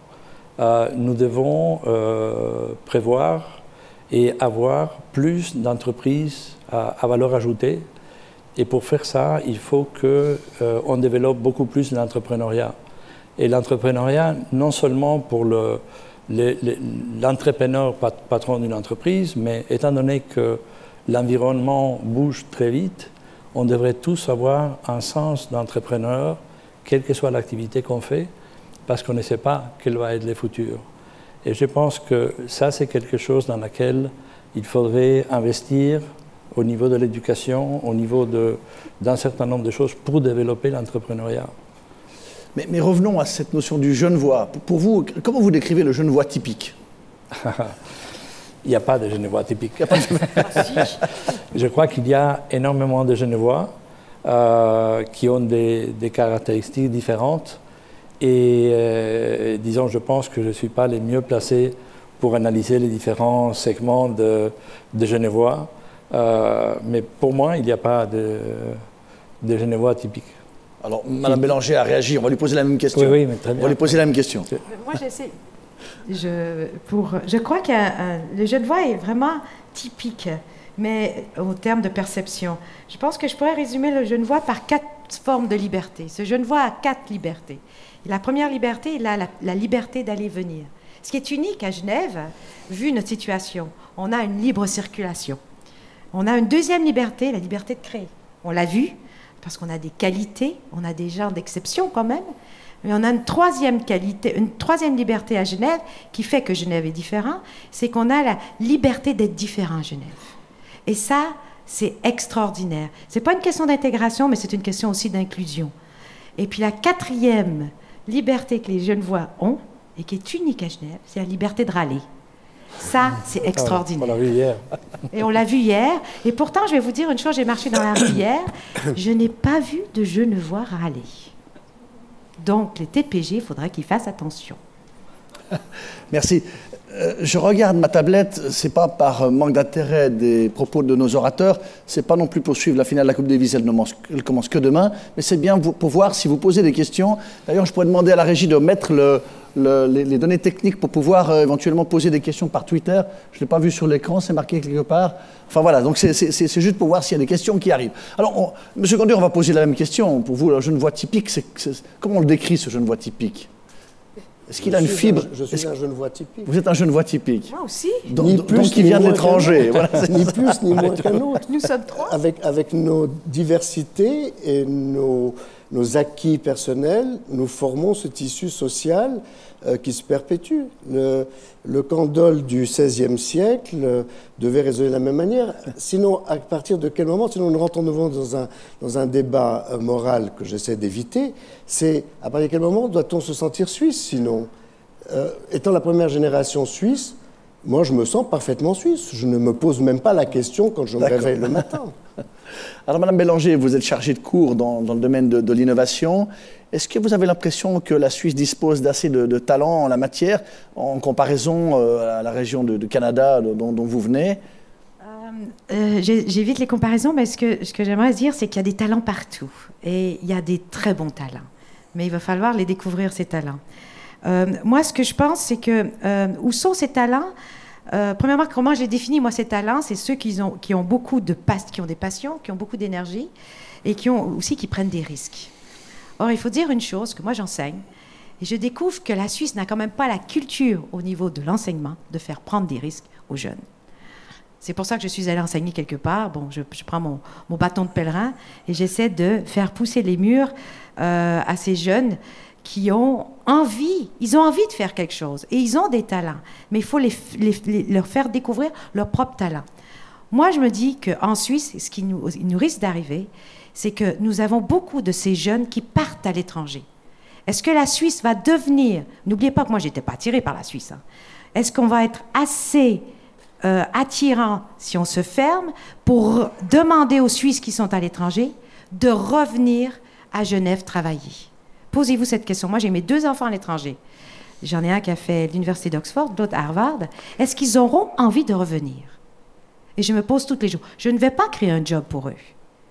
nous devons prévoir et avoir plus d'entreprises à valeur ajoutée. Et pour faire ça, il faut qu'on développe beaucoup plus l'entrepreneuriat. Et l'entrepreneuriat, non seulement pour l'entrepreneur patron d'une entreprise, mais étant donné que l'environnement bouge très vite, on devrait tous avoir un sens d'entrepreneur, quelle que soit l'activité qu'on fait, parce qu'on ne sait pas quel va être le futur. Et je pense que ça, c'est quelque chose dans lequel il faudrait investir au niveau de l'éducation, au niveau d'un certain nombre de choses pour développer l'entrepreneuriat. Mais revenons à cette notion du genevois. Pour vous, comment vous décrivez le genevois typique? Il n'y a pas de Genevois typiques. Je crois qu'il y a énormément de Genevois qui ont des caractéristiques différentes. Et disons, je pense que je ne suis pas les mieux placés pour analyser les différents segments de Genevois. Mais pour moi, il n'y a pas de Genevois typiques. Alors, Mme Bélanger a réagi. On va lui poser la même question. Oui, oui, mais très bien. On va lui poser la même question. Moi, j'essaie. Je crois que le Genevois est vraiment typique, mais au terme de perception. Je pense que je pourrais résumer le Genevois par 4 formes de liberté. Ce Genevois a 4 libertés. La première liberté, il a la liberté d'aller venir. Ce qui est unique à Genève, vu notre situation, on a une libre circulation. On a une deuxième liberté, la liberté de créer. On l'a vu, parce qu'on a des qualités, on a des gens d'exception quand même, mais on a une troisième qualité, une troisième liberté à Genève qui fait que Genève est différent, c'est qu'on a la liberté d'être différent à Genève. Et ça, c'est extraordinaire. Ce n'est pas une question d'intégration, mais c'est une question aussi d'inclusion. Et puis la quatrième liberté que les Genevois ont, et qui est unique à Genève, c'est la liberté de râler. Ça, c'est extraordinaire. On l'a vu hier. Et on l'a vu hier. Et pourtant, je vais vous dire une chose, j'ai marché dans la rue hier, je n'ai pas vu de Genevois râler. Donc, les TPG, il faudrait qu'ils fassent attention. Merci. Je regarde ma tablette, c'est pas par manque d'intérêt des propos de nos orateurs, c'est pas non plus pour suivre la finale de la Coupe Davis, elle commence que demain, mais c'est bien pour voir si vous posez des questions. D'ailleurs, je pourrais demander à la régie de mettre les données techniques pour pouvoir éventuellement poser des questions par Twitter. Je ne l'ai pas vu sur l'écran, c'est marqué quelque part. Enfin voilà, donc c'est juste pour voir s'il y a des questions qui arrivent. Alors, Monsieur Gondur, on va poser la même question. Pour vous, le Genevois typique, comment on le décrit, ce Genevois typique? Est-ce qu'il a une fibre? Je suis un Genevois typique. Vous êtes un Genevois typique. Moi aussi. Donc il vient de l'étranger. Voilà, ni plus ni moins qu'un autre. Nous sommes 3. Avec nos diversités et nos acquis personnels, nous formons ce tissu social qui se perpétue. Le Candolle du XVIe siècle devait raisonner de la même manière. Sinon, à partir de quel moment, sinon nous rentrons nouveau dans un débat moral que j'essaie d'éviter, c'est à partir de quel moment doit-on se sentir suisse, sinon étant la première génération suisse, moi je me sens parfaitement suisse. Je ne me pose même pas la question quand je me réveille le matin. Alors, Madame Bélanger, vous êtes chargée de cours dans le domaine de l'innovation. Est-ce que vous avez l'impression que la Suisse dispose d'assez de talent en la matière, en comparaison à la région de Canada dont vous venez? J'évite les comparaisons, mais ce que j'aimerais dire, c'est qu'il y a des talents partout. Et il y a des très bons talents. Mais il va falloir les découvrir, ces talents. Moi, ce que je pense, c'est que où sont ces talents? Premièrement, comment j'ai défini, moi, ces talents, c'est ceux qui ont qui ont des passions, qui ont beaucoup d'énergie et qui prennent des risques. Or, il faut dire une chose que moi, j'enseigne, et je découvre que la Suisse n'a quand même pas la culture au niveau de l'enseignement de faire prendre des risques aux jeunes. C'est pour ça que je suis allée enseigner quelque part. Bon, je prends mon bâton de pèlerin et j'essaie de faire pousser les murs à ces jeunes qui ont envie, ils ont envie de faire quelque chose et ils ont des talents, mais il faut leur faire découvrir leurs propres talents. Moi, je me dis qu'en Suisse, ce qui nous risque d'arriver, c'est que nous avons beaucoup de ces jeunes qui partent à l'étranger. Est-ce que la Suisse va devenir, n'oubliez pas que moi, je n'étais pas attirée par la Suisse, hein. Est-ce qu'on va être assez attirant si on se ferme pour demander aux Suisses qui sont à l'étranger de revenir à Genève travailler? Posez-vous cette question. Moi, j'ai mes 2 enfants à l'étranger. J'en ai un qui a fait l'université d'Oxford, l'autre à Harvard. Est-ce qu'ils auront envie de revenir? Et je me pose tous les jours. Je ne vais pas créer un job pour eux.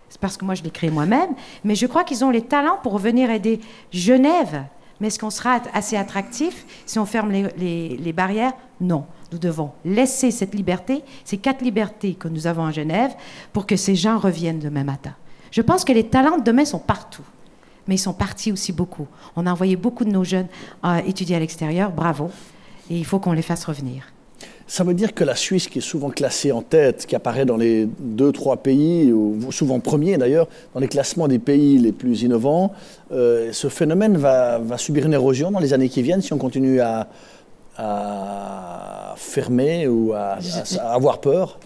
C'est parce que moi, je l'ai créé moi-même. Mais je crois qu'ils ont les talents pour venir aider Genève. Mais est-ce qu'on sera assez attractif si on ferme les barrières? Non. Nous devons laisser cette liberté, ces 4 libertés que nous avons à Genève, pour que ces gens reviennent demain matin. Je pense que les talents de demain sont partout. Mais ils sont partis aussi beaucoup. On a envoyé beaucoup de nos jeunes étudier à l'extérieur, bravo, et il faut qu'on les fasse revenir. Ça veut dire que la Suisse, qui est souvent classée en tête, qui apparaît dans les 2-3 pays, ou souvent premier d'ailleurs, dans les classements des pays les plus innovants, ce phénomène va subir une érosion dans les années qui viennent si on continue à fermer ou à avoir peur?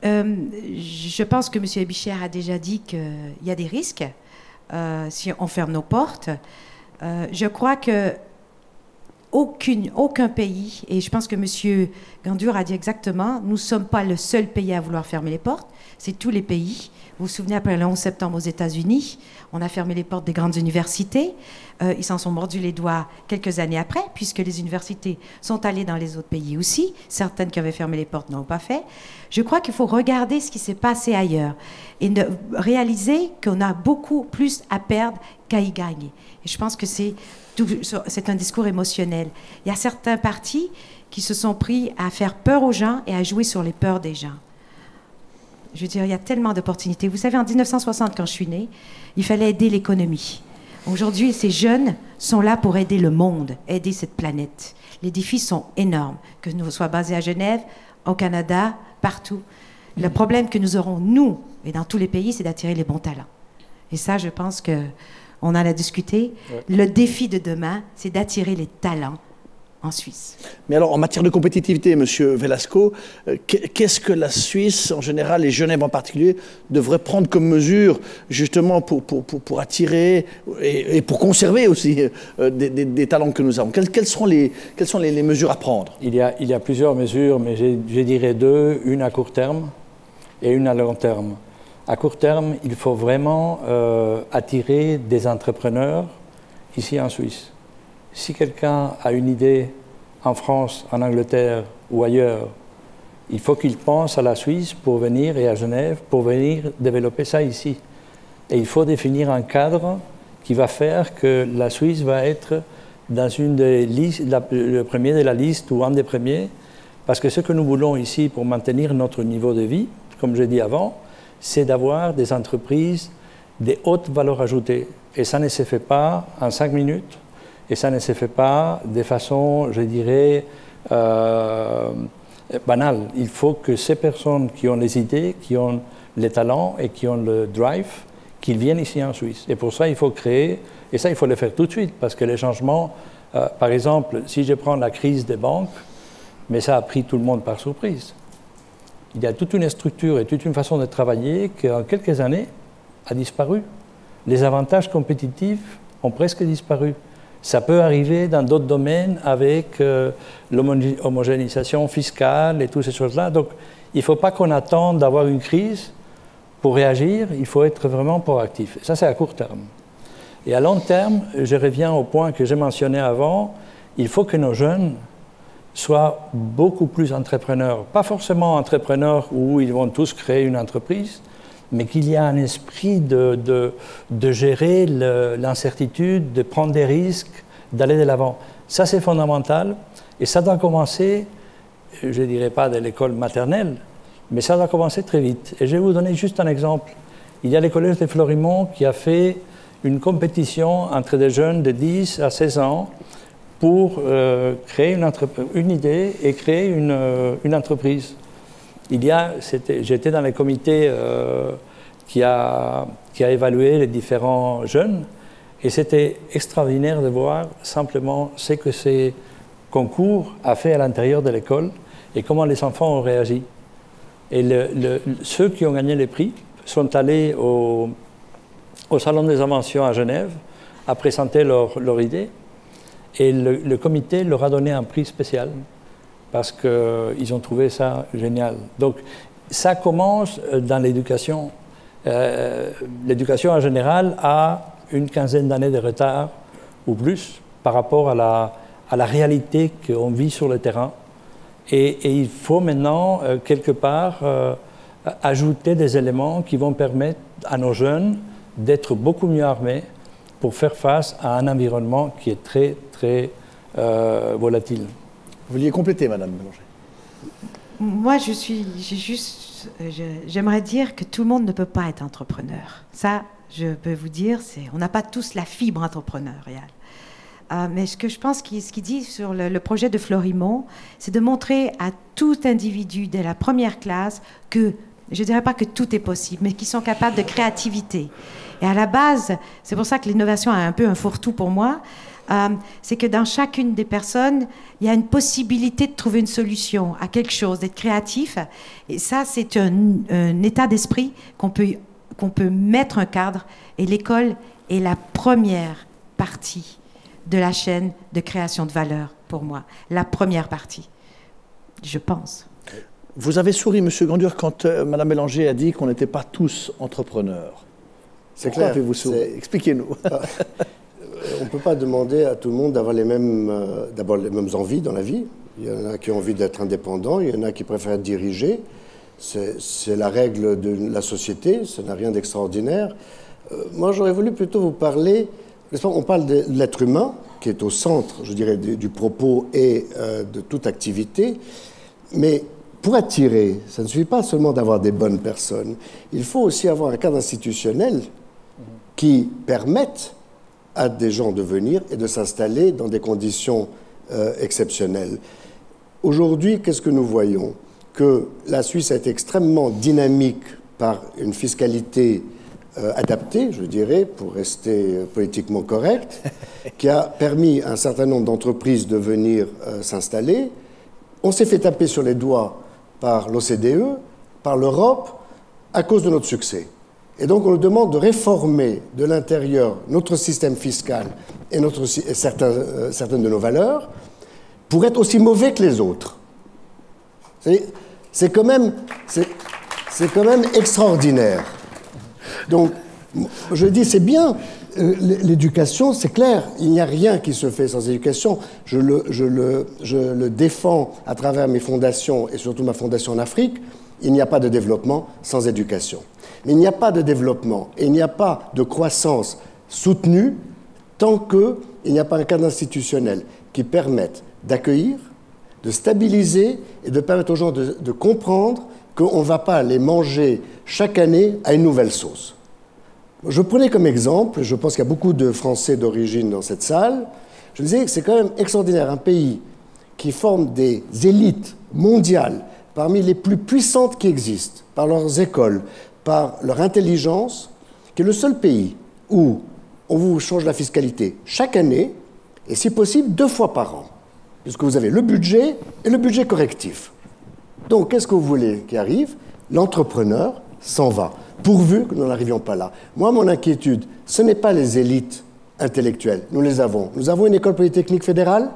Je pense que M. Ebichère a déjà dit qu'il y a des risques. Si on ferme nos portes, je crois que aucun pays, et je pense que M. Gandour a dit exactement, nous ne sommes pas le seul pays à vouloir fermer les portes, c'est tous les pays. Vous vous souvenez, après le 11 septembre aux États-Unis, on a fermé les portes des grandes universités. Ils s'en sont mordus les doigts quelques années après, puisque les universités sont allées dans les autres pays aussi. Certaines qui avaient fermé les portes n'ont pas fait. Je crois qu'il faut regarder ce qui s'est passé ailleurs et réaliser qu'on a beaucoup plus à perdre qu'à y gagner. Et je pense que c'est un discours émotionnel. Il y a certains partis qui se sont pris à faire peur aux gens et à jouer sur les peurs des gens. Je veux dire, il y a tellement d'opportunités. Vous savez, en 1960, quand je suis née, il fallait aider l'économie. Aujourd'hui, ces jeunes sont là pour aider le monde, aider cette planète. Les défis sont énormes, que nous soyons basés à Genève, au Canada, partout. Le problème que nous aurons, nous, et dans tous les pays, c'est d'attirer les bons talents. Et ça, je pense qu'on en a discuté. Ouais. Le défi de demain, c'est d'attirer les talents en Suisse. Mais alors, en matière de compétitivité, Monsieur Velasco, qu'est-ce que la Suisse, en général, et Genève en particulier, devrait prendre comme mesure, justement, pour attirer et pour conserver aussi des talents que nous avons? Quelles sont les mesures à prendre? Il y a plusieurs mesures, mais je dirais deux, une à court terme et une à long terme. À court terme, il faut vraiment attirer des entrepreneurs ici en Suisse. Si quelqu'un a une idée en France, en Angleterre ou ailleurs, il faut qu'il pense à la Suisse pour venir et à Genève pour venir développer ça ici. Et il faut définir un cadre qui va faire que la Suisse va être dans une des listes, le premier de la liste ou un des premiers, parce que ce que nous voulons ici pour maintenir notre niveau de vie, comme j'ai dit avant, c'est d'avoir des entreprises de haute valeur ajoutée. Et ça ne se fait pas en 5 minutes. Et ça ne se fait pas de façon, je dirais, banale. Il faut que ces personnes qui ont les idées, qui ont les talents et qui ont le drive, qu'ils viennent ici en Suisse. Et pour ça, il faut créer, et ça, il faut le faire tout de suite, parce que les changements, par exemple, si je prends la crise des banques, mais ça a pris tout le monde par surprise. Il y a toute une structure et toute une façon de travailler qui, en quelques années, a disparu. Les avantages compétitifs ont presque disparu. Ça peut arriver dans d'autres domaines avec l'homogénéisation fiscale et toutes ces choses-là. Donc, il ne faut pas qu'on attende d'avoir une crise pour réagir. Il faut être vraiment proactif. Ça, c'est à court terme. Et à long terme, je reviens au point que j'ai mentionné avant. Il faut que nos jeunes soient beaucoup plus entrepreneurs. Pas forcément entrepreneurs où ils vont tous créer une entreprise, mais qu'il y a un esprit de gérer l'incertitude, de prendre des risques, d'aller de l'avant. Ça, c'est fondamental. Et ça doit commencer, je ne dirais pas de l'école maternelle, mais ça doit commencer très vite. Et je vais vous donner juste un exemple. Il y a le collège de Florimont qui a fait une compétition entre des jeunes de 10 à 16 ans pour créer une idée et créer une entreprise. J'étais dans le comité qui a évalué les différents jeunes et c'était extraordinaire de voir simplement ce que ces concours a fait à l'intérieur de l'école et comment les enfants ont réagi. Et ceux qui ont gagné les prix sont allés au Salon des inventions à Genève à présenter leur idée et le comité leur a donné un prix spécial parce qu'ils ont trouvé ça génial. Donc, ça commence dans l'éducation. L'éducation en général a une quinzaine d'années de retard ou plus par rapport à la réalité qu'on vit sur le terrain. Et il faut maintenant, quelque part, ajouter des éléments qui vont permettre à nos jeunes d'être beaucoup mieux armés pour faire face à un environnement qui est très, très volatile. Vous vouliez compléter, Madame Bélanger? Moi, j'aimerais dire que tout le monde ne peut pas être entrepreneur. Ça, je peux vous dire, on n'a pas tous la fibre entrepreneuriale. Mais ce que je pense ce qu'il dit sur le projet de Florimont, c'est de montrer à tout individu dès la première classe que, je ne dirais pas que tout est possible, mais qu'ils sont capables de créativité. Et à la base, c'est pour ça que l'innovation a un peu un fourre-tout pour moi, c'est que dans chacune des personnes, il y a une possibilité de trouver une solution à quelque chose, d'être créatif. Et ça, c'est un état d'esprit qu'on peut mettre un cadre. Et l'école est la première partie de la chaîne de création de valeur pour moi, la première partie, je pense. Vous avez souri, M. Gandur, quand Mme Bélanger a dit qu'on n'était pas tous entrepreneurs. C'est clair. Avez-vous souri? Expliquez-nous. On ne peut pas demander à tout le monde d'avoir d'abord les mêmes envies dans la vie. Il y en a qui ont envie d'être indépendants, il y en a qui préfèrent être dirigés. C'est la règle de la société, ça n'a rien d'extraordinaire. Moi, j'aurais voulu plutôt vous parler, on parle de l'être humain, qui est au centre, je dirais, du propos et de toute activité, mais pour attirer, ça ne suffit pas seulement d'avoir des bonnes personnes, il faut aussi avoir un cadre institutionnel qui permette à des gens de venir et de s'installer dans des conditions exceptionnelles. Aujourd'hui, qu'est-ce que nous voyons? Que la Suisse a été extrêmement dynamique par une fiscalité adaptée, je dirais, pour rester politiquement correct, qui a permis à un certain nombre d'entreprises de venir s'installer. On s'est fait taper sur les doigts par l'OCDE, par l'Europe, à cause de notre succès. Et donc on nous demande de réformer de l'intérieur notre système fiscal et certaines de nos valeurs pour être aussi mauvais que les autres. C'est quand même extraordinaire. Donc, je dis, c'est bien, l'éducation, c'est clair, il n'y a rien qui se fait sans éducation. Je le défends à travers mes fondations, et surtout ma fondation en Afrique, il n'y a pas de développement sans éducation. Mais il n'y a pas de développement, et il n'y a pas de croissance soutenue tant qu'il n'y a pas un cadre institutionnel qui permette d'accueillir, de stabiliser et de permettre aux gens de comprendre qu'on ne va pas les manger chaque année à une nouvelle sauce. Je prenais comme exemple, je pense qu'il y a beaucoup de Français d'origine dans cette salle, je disais que c'est quand même extraordinaire, un pays qui forme des élites mondiales parmi les plus puissantes qui existent, par leurs écoles, par leur intelligence, qui est le seul pays où on vous change la fiscalité chaque année, et si possible 2 fois par an, puisque vous avez le budget et le budget correctif. Donc, qu'est-ce que vous voulez qui arrive? L'entrepreneur s'en va, pourvu que nous n'arrivions pas là. Moi, mon inquiétude, ce n'est pas les élites intellectuelles, nous les avons. Nous avons une école polytechnique fédérale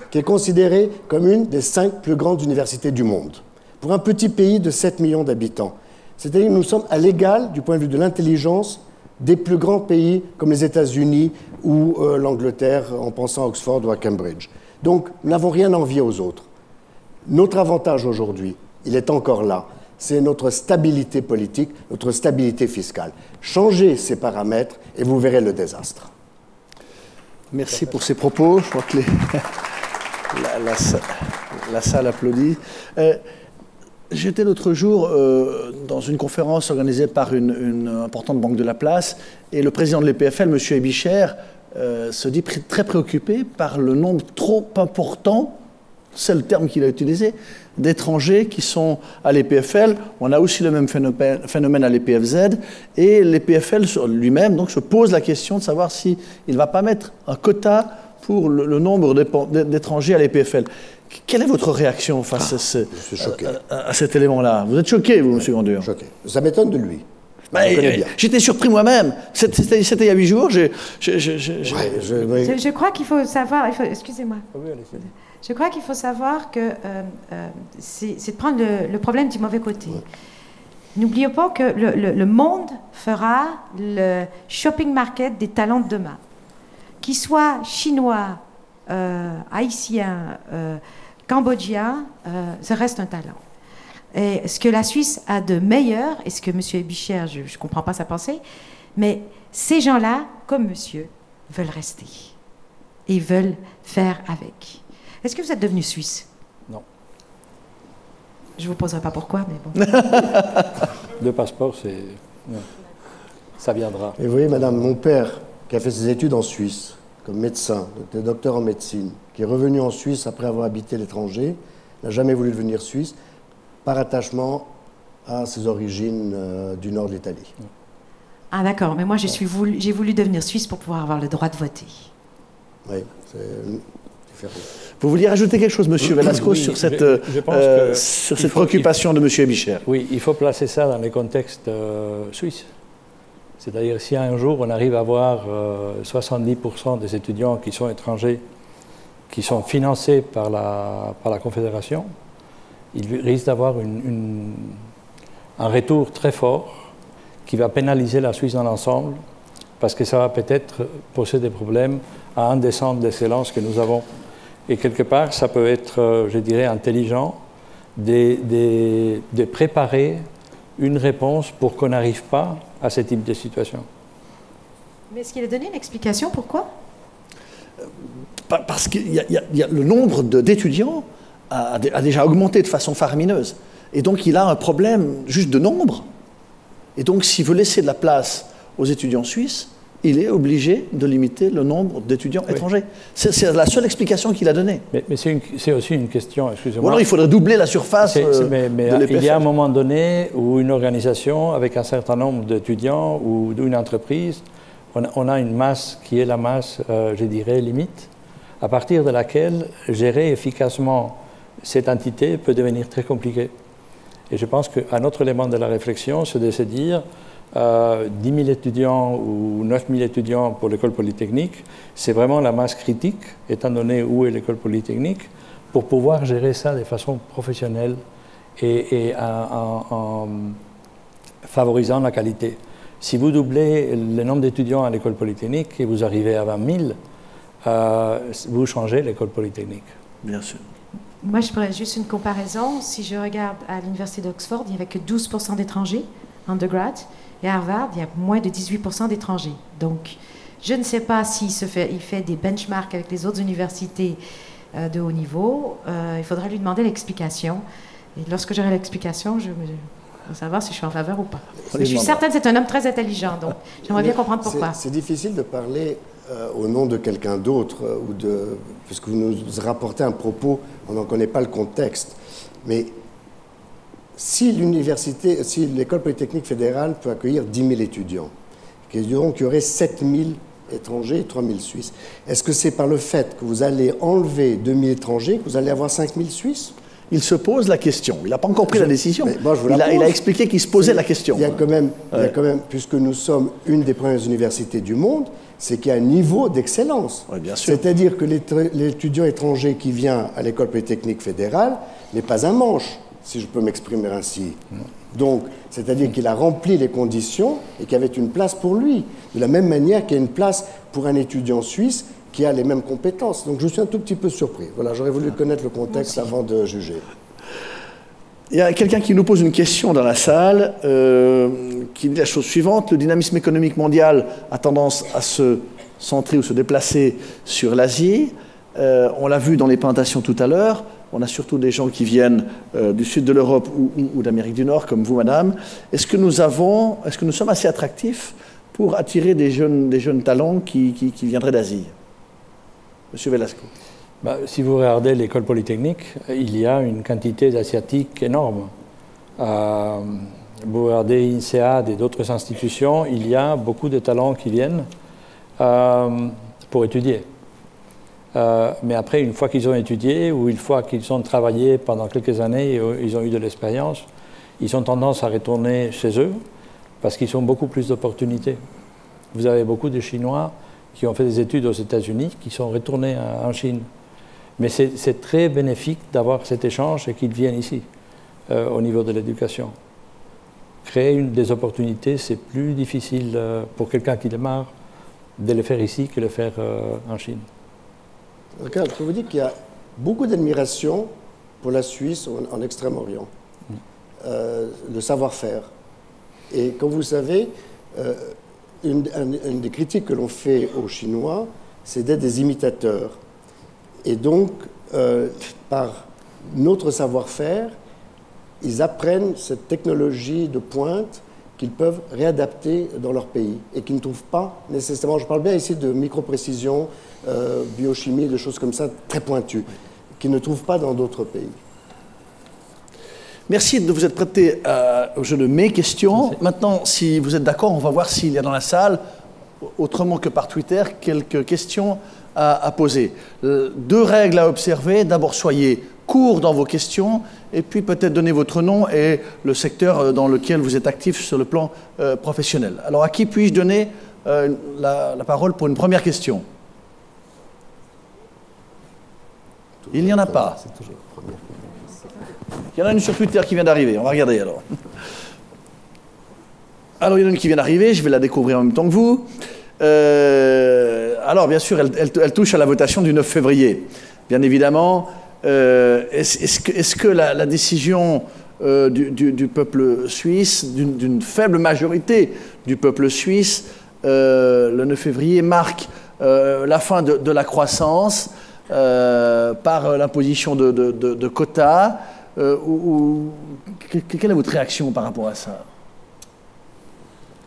qui est considérée comme une des 5 plus grandes universités du monde, pour un petit pays de 7 millions d'habitants. C'est-à-dire que nous sommes à l'égal, du point de vue de l'intelligence, des plus grands pays comme les États-Unis ou l'Angleterre, en pensant à Oxford ou à Cambridge. Donc, nous n'avons rien à envier aux autres. Notre avantage aujourd'hui, il est encore là, c'est notre stabilité politique, notre stabilité fiscale. Changez ces paramètres et vous verrez le désastre. Merci pour ces propos. Je crois que la salle applaudit. J'étais l'autre jour dans une conférence organisée par une importante banque de la place et le président de l'EPFL, M. Ebicher, se dit très préoccupé par le nombre trop important, c'est le terme qu'il a utilisé, d'étrangers qui sont à l'EPFL. On a aussi le même phénomène à l'EPFZ et l'EPFL lui-même donc, se pose la question de savoir s'il ne va pas mettre un quota pour le nombre d'étrangers à l'EPFL. Quelle est votre réaction face à cet élément-là? Vous êtes choqué, vous, M. Gandur? Choqué. Ça m'étonne de lui. J'étais surpris moi-même. C'était il y a 8 jours. Je crois qu'il faut savoir... Excusez-moi. Je crois qu'il faut savoir que c'est de prendre le problème du mauvais côté. Ouais. N'oublions pas que le monde fera le shopping market des talents de demain. Qu'ils soient chinois, haïtiens, cambodgiens, ça reste un talent. Et ce que la Suisse a de meilleur, et ce que M. Ebicher, je ne comprends pas sa pensée, mais ces gens-là, comme monsieur, veulent rester. Et veulent faire avec. Est-ce que vous êtes devenu suisse? Non. Je ne vous poserai pas pourquoi, mais bon. Le passeport, c'est... ça viendra. Et vous voyez, madame, mon père, qui a fait ses études en Suisse, comme médecin, docteur en médecine, qui est revenu en Suisse après avoir habité l'étranger, n'a jamais voulu devenir suisse, par attachement à ses origines du nord de l'Italie. Ah d'accord, mais moi j'ai voulu devenir suisse pour pouvoir avoir le droit de voter. Oui, c'est différent. Vous vouliez rajouter quelque chose, M. Velasco, oui, sur cette préoccupation de M. Ebicher? Oui, il faut placer ça dans les contextes suisses. C'est-à-dire, si un jour on arrive à avoir 70% des étudiants qui sont étrangers qui sont financés par la Confédération, il risque d'avoir un retour très fort qui va pénaliser la Suisse dans l'ensemble, parce que ça va peut-être poser des problèmes à un des centres d'excellence que nous avons. Et quelque part, ça peut être, je dirais, intelligent de préparer une réponse pour qu'on n'arrive pas à ce type de situation. Mais est-ce qu'il a donné une explication pourquoi? Parce que le nombre d'étudiants a déjà augmenté de façon faramineuse. Et donc, il a un problème juste de nombre. Et donc, s'il veut laisser de la place aux étudiants suisses, il est obligé de limiter le nombre d'étudiants étrangers. C'est la seule explication qu'il a donnée. Mais c'est aussi une question, excusez-moi. Ou alors, il faudrait doubler la surface mais de l'EPFL. Il y a un moment donné où une organisation, avec un certain nombre d'étudiants ou d'une entreprise, on a une masse qui est la masse, je dirais, limite, à partir de laquelle gérer efficacement cette entité peut devenir très compliqué. Et je pense qu'un autre élément de la réflexion, c'est de se dire 10 000 étudiants ou 9 000 étudiants pour l'école polytechnique, c'est vraiment la masse critique, étant donné où est l'école polytechnique, pour pouvoir gérer ça de façon professionnelle et en favorisant la qualité. Si vous doublez le nombre d'étudiants à l'école polytechnique et vous arrivez à 20 000, vous changez l'école polytechnique. Bien sûr. Moi, je ferais juste une comparaison. Si je regarde à l'université d'Oxford, il n'y avait que 12% d'étrangers, undergrad, et à Harvard, il y a moins de 18% d'étrangers. Donc, je ne sais pas s'il fait des benchmarks avec les autres universités de haut niveau. Il faudrait lui demander l'explication. Et lorsque j'aurai l'explication, je vais savoir si je suis en faveur ou pas. Mais je suis certaine que c'est un homme très intelligent, donc j'aimerais bien comprendre pourquoi. C'est difficile de parler au nom de quelqu'un d'autre, puisque vous nous rapportez un propos, on n'en connaît pas le contexte. Mais si l'école polytechnique fédérale peut accueillir 10 000 étudiants, donc il y aurait 7 000 étrangers et 3 000 Suisses, est-ce que c'est par le fait que vous allez enlever 2 000 étrangers que vous allez avoir 5 000 Suisses? Il se pose la question. Il n'a pas encore pris la décision. Bon, il a expliqué qu'il se posait la question. Il y a quand même, puisque nous sommes une des premières universités du monde, c'est qu'il y a un niveau d'excellence. Oui, bien sûr. C'est-à-dire que l'étudiant étranger qui vient à l'école polytechnique fédérale n'est pas un manche, si je peux m'exprimer ainsi. Donc, c'est-à-dire qu'il a rempli les conditions et qu'il y avait une place pour lui. De la même manière qu'il y a une place pour un étudiant suisse qui a les mêmes compétences. Donc je suis un tout petit peu surpris. Voilà, j'aurais voulu connaître le contexte avant de juger. Il y a quelqu'un qui nous pose une question dans la salle, qui dit la chose suivante. Le dynamisme économique mondial a tendance à se centrer ou se déplacer sur l'Asie. On l'a vu dans les présentations tout à l'heure. On a surtout des gens qui viennent du sud de l'Europe ou d'Amérique du Nord, comme vous, madame. Est-ce que nous sommes assez attractifs pour attirer des jeunes talents qui viendraient d'Asie? Monsieur Velasco. Si vous regardez l'école polytechnique, il y a une quantité d'Asiatiques énorme. Vous regardez INSEAD et d'autres institutions, il y a beaucoup de talents qui viennent pour étudier. Mais après, une fois qu'ils ont étudié ou une fois qu'ils ont travaillé pendant quelques années et ils ont eu de l'expérience, ils ont tendance à retourner chez eux parce qu'ils ont beaucoup plus d'opportunités. Vous avez beaucoup de Chinois qui ont fait des études aux États-Unis, qui sont retournés en Chine. Mais c'est très bénéfique d'avoir cet échange et qu'ils viennent ici, au niveau de l'éducation. Créer des opportunités, c'est plus difficile pour quelqu'un qui démarre de le faire ici que de le faire en Chine. Je peux vous dire qu'il y a beaucoup d'admiration pour la Suisse en Extrême-Orient, le savoir-faire. Et comme vous savez, une des critiques que l'on fait aux Chinois, c'est d'être des imitateurs. Et donc, par notre savoir-faire, ils apprennent cette technologie de pointe qu'ils peuvent réadapter dans leur pays et qu'ils ne trouvent pas nécessairement, je parle bien ici de micro-précision, biochimie, de choses comme ça, très pointues, qu'ils ne trouvent pas dans d'autres pays. Merci de vous être prêté au jeu de mes questions. Maintenant, si vous êtes d'accord, on va voir s'il y a dans la salle, autrement que par Twitter, quelques questions à poser. 2 règles à observer. D'abord, soyez court dans vos questions et puis peut-être donner votre nom et le secteur dans lequel vous êtes actif sur le plan professionnel. Alors, à qui puis-je donner la parole pour une première question? Il n'y en a pas. Il y en a une sur Twitter qui vient d'arriver. On va regarder alors. Alors, il y en a une qui vient d'arriver. Je vais la découvrir en même temps que vous. Alors, bien sûr, elle touche à la votation du 9 février. Bien évidemment, est-ce que la décision du peuple suisse, d'une faible majorité du peuple suisse, le 9 février, marque la fin de la croissance par l'imposition de quotas quelle est votre réaction par rapport à ça?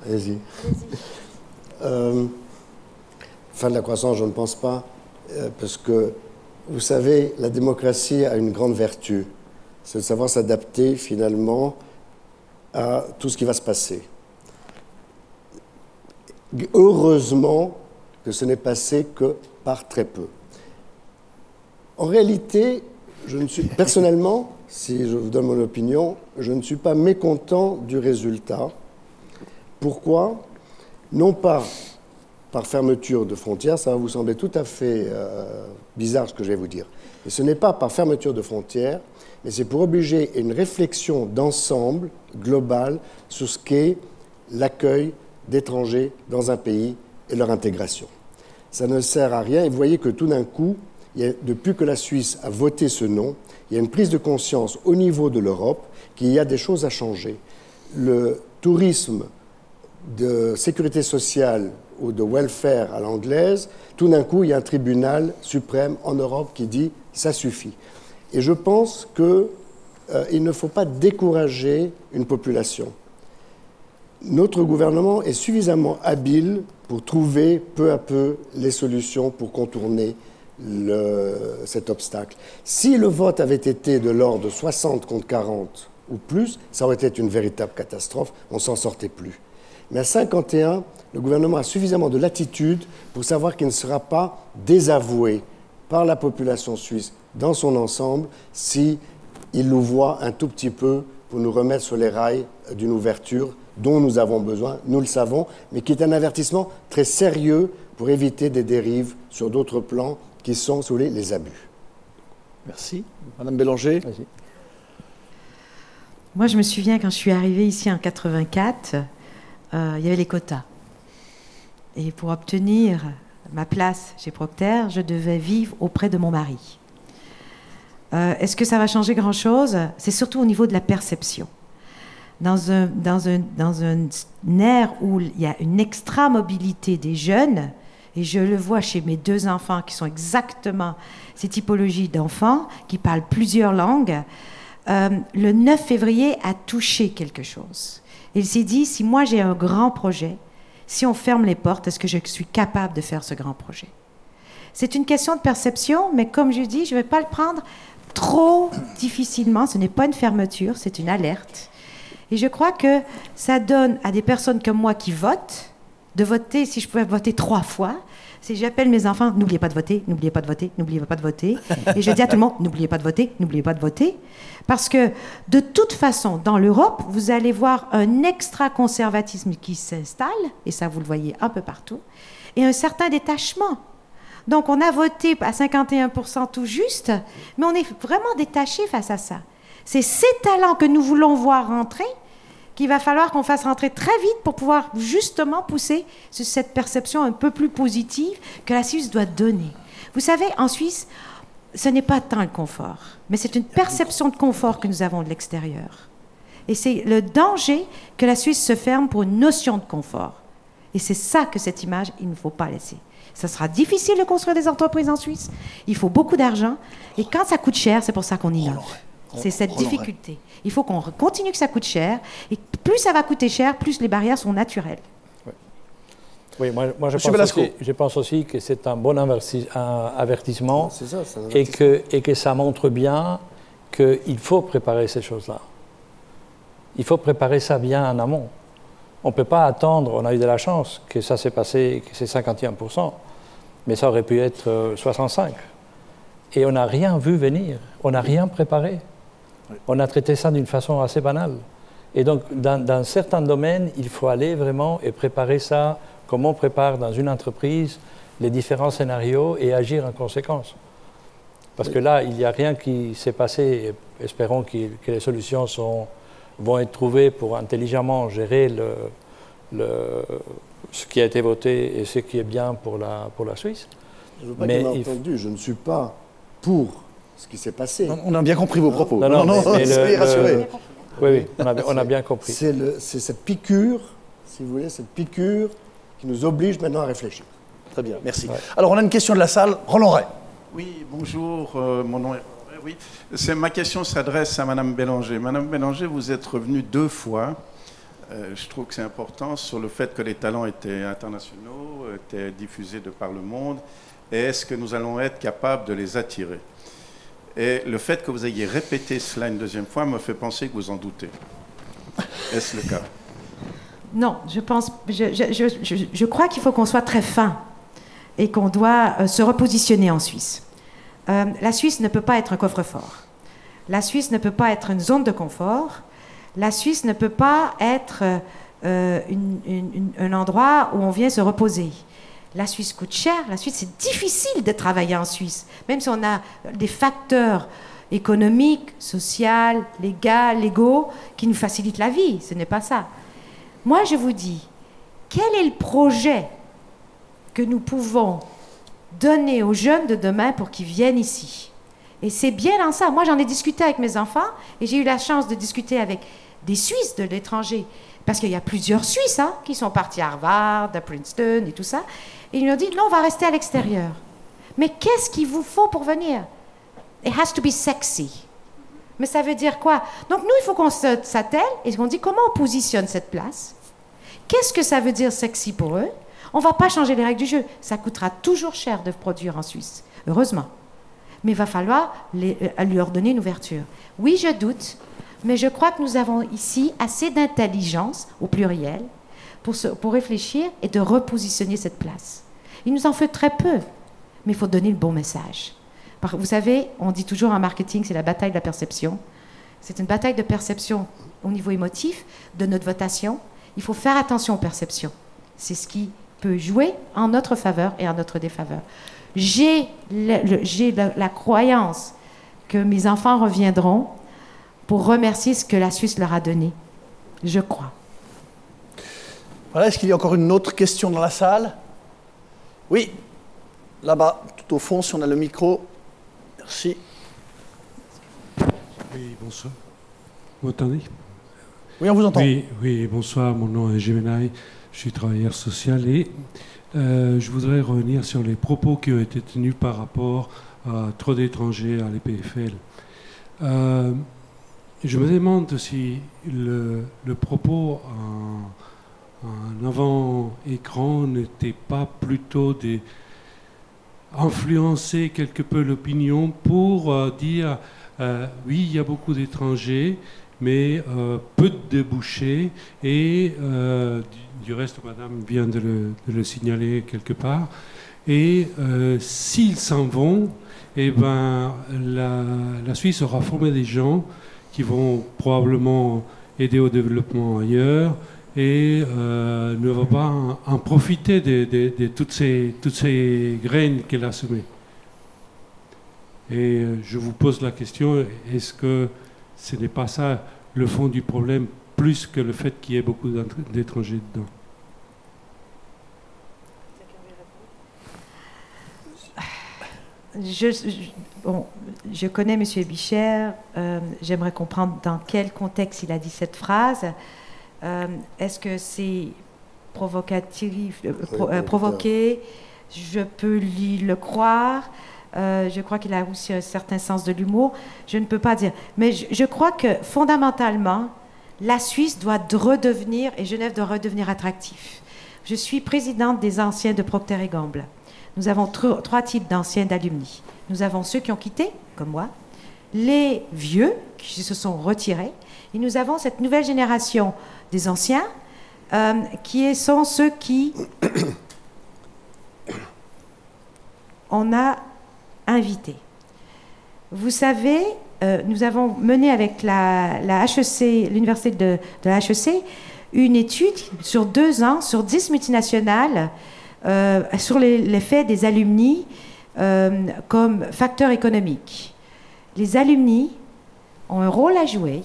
Allez-y. Fin de la croissance, je ne pense pas, parce que, vous savez, la démocratie a une grande vertu, c'est de savoir s'adapter finalement à tout ce qui va se passer. Heureusement que ce n'est passé que par très peu. En réalité, personnellement, si je vous donne mon opinion, je ne suis pas mécontent du résultat. Pourquoi? Non pas par fermeture de frontières, ça va vous sembler tout à fait bizarre ce que je vais vous dire. Et ce n'est pas par fermeture de frontières, mais c'est pour obliger une réflexion d'ensemble, globale, sur ce qu'est l'accueil d'étrangers dans un pays et leur intégration. Ça ne sert à rien, et vous voyez que tout d'un coup, depuis que la Suisse a voté ce non, il y a une prise de conscience au niveau de l'Europe qu'il y a des choses à changer. Le tourisme de sécurité sociale ou de welfare à l'anglaise, tout d'un coup, il y a un tribunal suprême en Europe qui dit « ça suffit ». Et je pense qu'il ne faut pas décourager une population. Notre gouvernement est suffisamment habile pour trouver peu à peu les solutions pour contourner cet obstacle. Si le vote avait été de l'ordre de 60 contre 40 ou plus, ça aurait été une véritable catastrophe, on ne s'en sortait plus. Mais à 51, le gouvernement a suffisamment de latitude pour savoir qu'il ne sera pas désavoué par la population suisse dans son ensemble si il nous voit un tout petit peu pour nous remettre sur les rails d'une ouverture dont nous avons besoin, nous le savons, mais qui est un avertissement très sérieux pour éviter des dérives sur d'autres plans qui sont, si vous voulez, les abus. Merci. Madame Bélanger. Vas-y. Moi, je me souviens quand je suis arrivée ici en 84, il y avait les quotas. Et pour obtenir ma place chez Procter, je devais vivre auprès de mon mari. Est-ce que ça va changer grand-chose? C'est surtout au niveau de la perception. Dans un ère où il y a une extra-mobilité des jeunes, et je le vois chez mes deux enfants qui sont exactement ces typologies d'enfants, qui parlent plusieurs langues, le 9 février a touché quelque chose. Il s'est dit, si moi j'ai un grand projet, si on ferme les portes, est-ce que je suis capable de faire ce grand projet? C'est une question de perception, mais comme je dis, je ne vais pas le prendre trop difficilement. Ce n'est pas une fermeture, c'est une alerte. Et je crois que ça donne à des personnes comme moi qui votent, de voter, si je pouvais voter 3 fois, si j'appelle mes enfants, n'oubliez pas de voter, n'oubliez pas de voter, n'oubliez pas de voter. Et je dis à tout le monde, n'oubliez pas de voter, n'oubliez pas de voter. Parce que de toute façon, dans l'Europe, vous allez voir un extra-conservatisme qui s'installe, et ça vous le voyez un peu partout, et un certain détachement. Donc on a voté à 51% tout juste, mais on est vraiment détaché face à ça. C'est ces talents que nous voulons voir rentrer qu'il va falloir qu'on fasse rentrer très vite pour pouvoir justement pousser sur cette perception un peu plus positive que la Suisse doit donner. Vous savez, en Suisse, ce n'est pas tant le confort, mais c'est une perception de confort que nous avons de l'extérieur. Et c'est le danger que la Suisse se ferme pour une notion de confort. Et c'est ça que cette image, il ne faut pas laisser. Ça sera difficile de construire des entreprises en Suisse. Il faut beaucoup d'argent. Et quand ça coûte cher, c'est pour ça qu'on innove. C'est cette difficulté. Il faut qu'on continue que ça coûte cher. Et plus ça va coûter cher, plus les barrières sont naturelles. Oui, moi je pense aussi que c'est un bon avertissement et que ça montre bien qu'il faut préparer ces choses-là. Il faut préparer ça bien en amont. On ne peut pas attendre, on a eu de la chance que ça s'est passé, que c'est 51%, mais ça aurait pu être 65%. Et on n'a rien vu venir, on n'a rien préparé. On a traité ça d'une façon assez banale. Et donc, dans certains domaines, il faut aller vraiment et préparer ça comme on prépare dans une entreprise les différents scénarios et agir en conséquence. Parce que là, il n'y a rien qui s'est passé. Espérons que les solutions vont être trouvées pour intelligemment gérer ce qui a été voté et ce qui est bien pour la Suisse. Je ne veux pas qu'il m'ait entendu, je ne suis pas pour ce qui s'est passé. On a bien compris vos propos. Non, soyez rassurés. Oui, on a bien compris. C'est cette piqûre, si vous voulez, cette piqûre qui nous oblige maintenant à réfléchir. Très bien, merci. Ouais. Alors, on a une question de la salle. Roland Ray. Oui, bonjour, mon nom est... Oui. Ma question s'adresse à Madame Bélanger. Madame Bélanger, vous êtes revenue 2 fois. Je trouve que c'est important sur le fait que les talents étaient internationaux, étaient diffusés de par le monde. Et est-ce que nous allons être capables de les attirer? Et le fait que vous ayez répété cela une 2e fois me fait penser que vous en doutez. Est-ce le cas? Non, je crois qu'il faut qu'on soit très fin et qu'on doit se repositionner en Suisse. La Suisse ne peut pas être un coffre-fort. La Suisse ne peut pas être une zone de confort. La Suisse ne peut pas être un endroit où on vient se reposer. La Suisse coûte cher. La Suisse, c'est difficile de travailler en Suisse, même si on a des facteurs économiques, sociaux, légaux qui nous facilitent la vie. Ce n'est pas ça. Moi, je vous dis, quel est le projet que nous pouvons donner aux jeunes de demain pour qu'ils viennent ici? Et c'est bien dans ça. Moi, j'en ai discuté avec mes enfants et j'ai eu la chance de discuter avec des Suisses de l'étranger. Parce qu'il y a plusieurs Suisses qui sont partis à Harvard, à Princeton et tout ça. Et ils nous ont dit, non, on va rester à l'extérieur. Mais qu'est-ce qu'il vous faut pour venir? It has to be sexy. Mais ça veut dire quoi? Donc nous, il faut qu'on s'attelle et qu'on dit comment on positionne cette place. Qu'est-ce que ça veut dire sexy pour eux? On ne va pas changer les règles du jeu. Ça coûtera toujours cher de produire en Suisse, heureusement. Mais il va falloir leur donner une ouverture. Oui, je doute, mais je crois que nous avons ici assez d'intelligence, au pluriel, pour réfléchir et de repositionner cette place. Il nous en fait très peu, mais il faut donner le bon message. Vous savez, on dit toujours en marketing, c'est la bataille de la perception. C'est une bataille de perception au niveau émotif de notre votation. Il faut faire attention aux perceptions. C'est ce qui peut jouer en notre faveur et en notre défaveur. J'ai la croyance que mes enfants reviendront pour remercier ce que la Suisse leur a donné. Je crois. Voilà, est-ce qu'il y a encore une autre question dans la salle? Oui, là-bas, tout au fond, si on a le micro. Merci. Oui, bonsoir. Vous m'entendez? Oui, on vous entend. Oui, bonsoir, mon nom est Gémenaï, je suis travailleur social et je voudrais revenir sur les propos qui ont été tenus par rapport à trop d'étrangers à l'EPFL. Je me demande si le propos en avant-écran n'était pas plutôt influencer quelque peu l'opinion pour dire oui, il y a beaucoup d'étrangers, mais peu de débouchés et du reste, madame vient de le signaler quelque part. Et s'ils s'en vont, eh ben, la Suisse aura formé des gens qui vont probablement aider au développement ailleurs et ne va pas en profiter de toutes ces graines qu'elle a semées. Et je vous pose la question, est-ce que ce n'est pas ça le fond du problème, plus que le fait qu'il y ait beaucoup d'étrangers dedans? Je connais M. Bichère, j'aimerais comprendre dans quel contexte il a dit cette phrase. Est-ce que c'est provocatif, provoqué? Je peux le croire. Je crois qu'il a aussi un certain sens de l'humour. Je ne peux pas dire. Mais je crois que fondamentalement, la Suisse doit redevenir, et Genève doit redevenir attractif. Je suis présidente des anciens de Procter & Gamble. Nous avons 3 types d'anciens d'alumni. Nous avons ceux qui ont quitté, comme moi, les vieux qui se sont retirés, et nous avons cette nouvelle génération des anciens qui sont ceux qui on a invités. Vous savez, nous avons mené avec la HEC, l'université de la HEC, une étude sur 2 ans, sur 10 multinationales, sur l'effet des alumni comme facteur économique. Les alumni ont un rôle à jouer.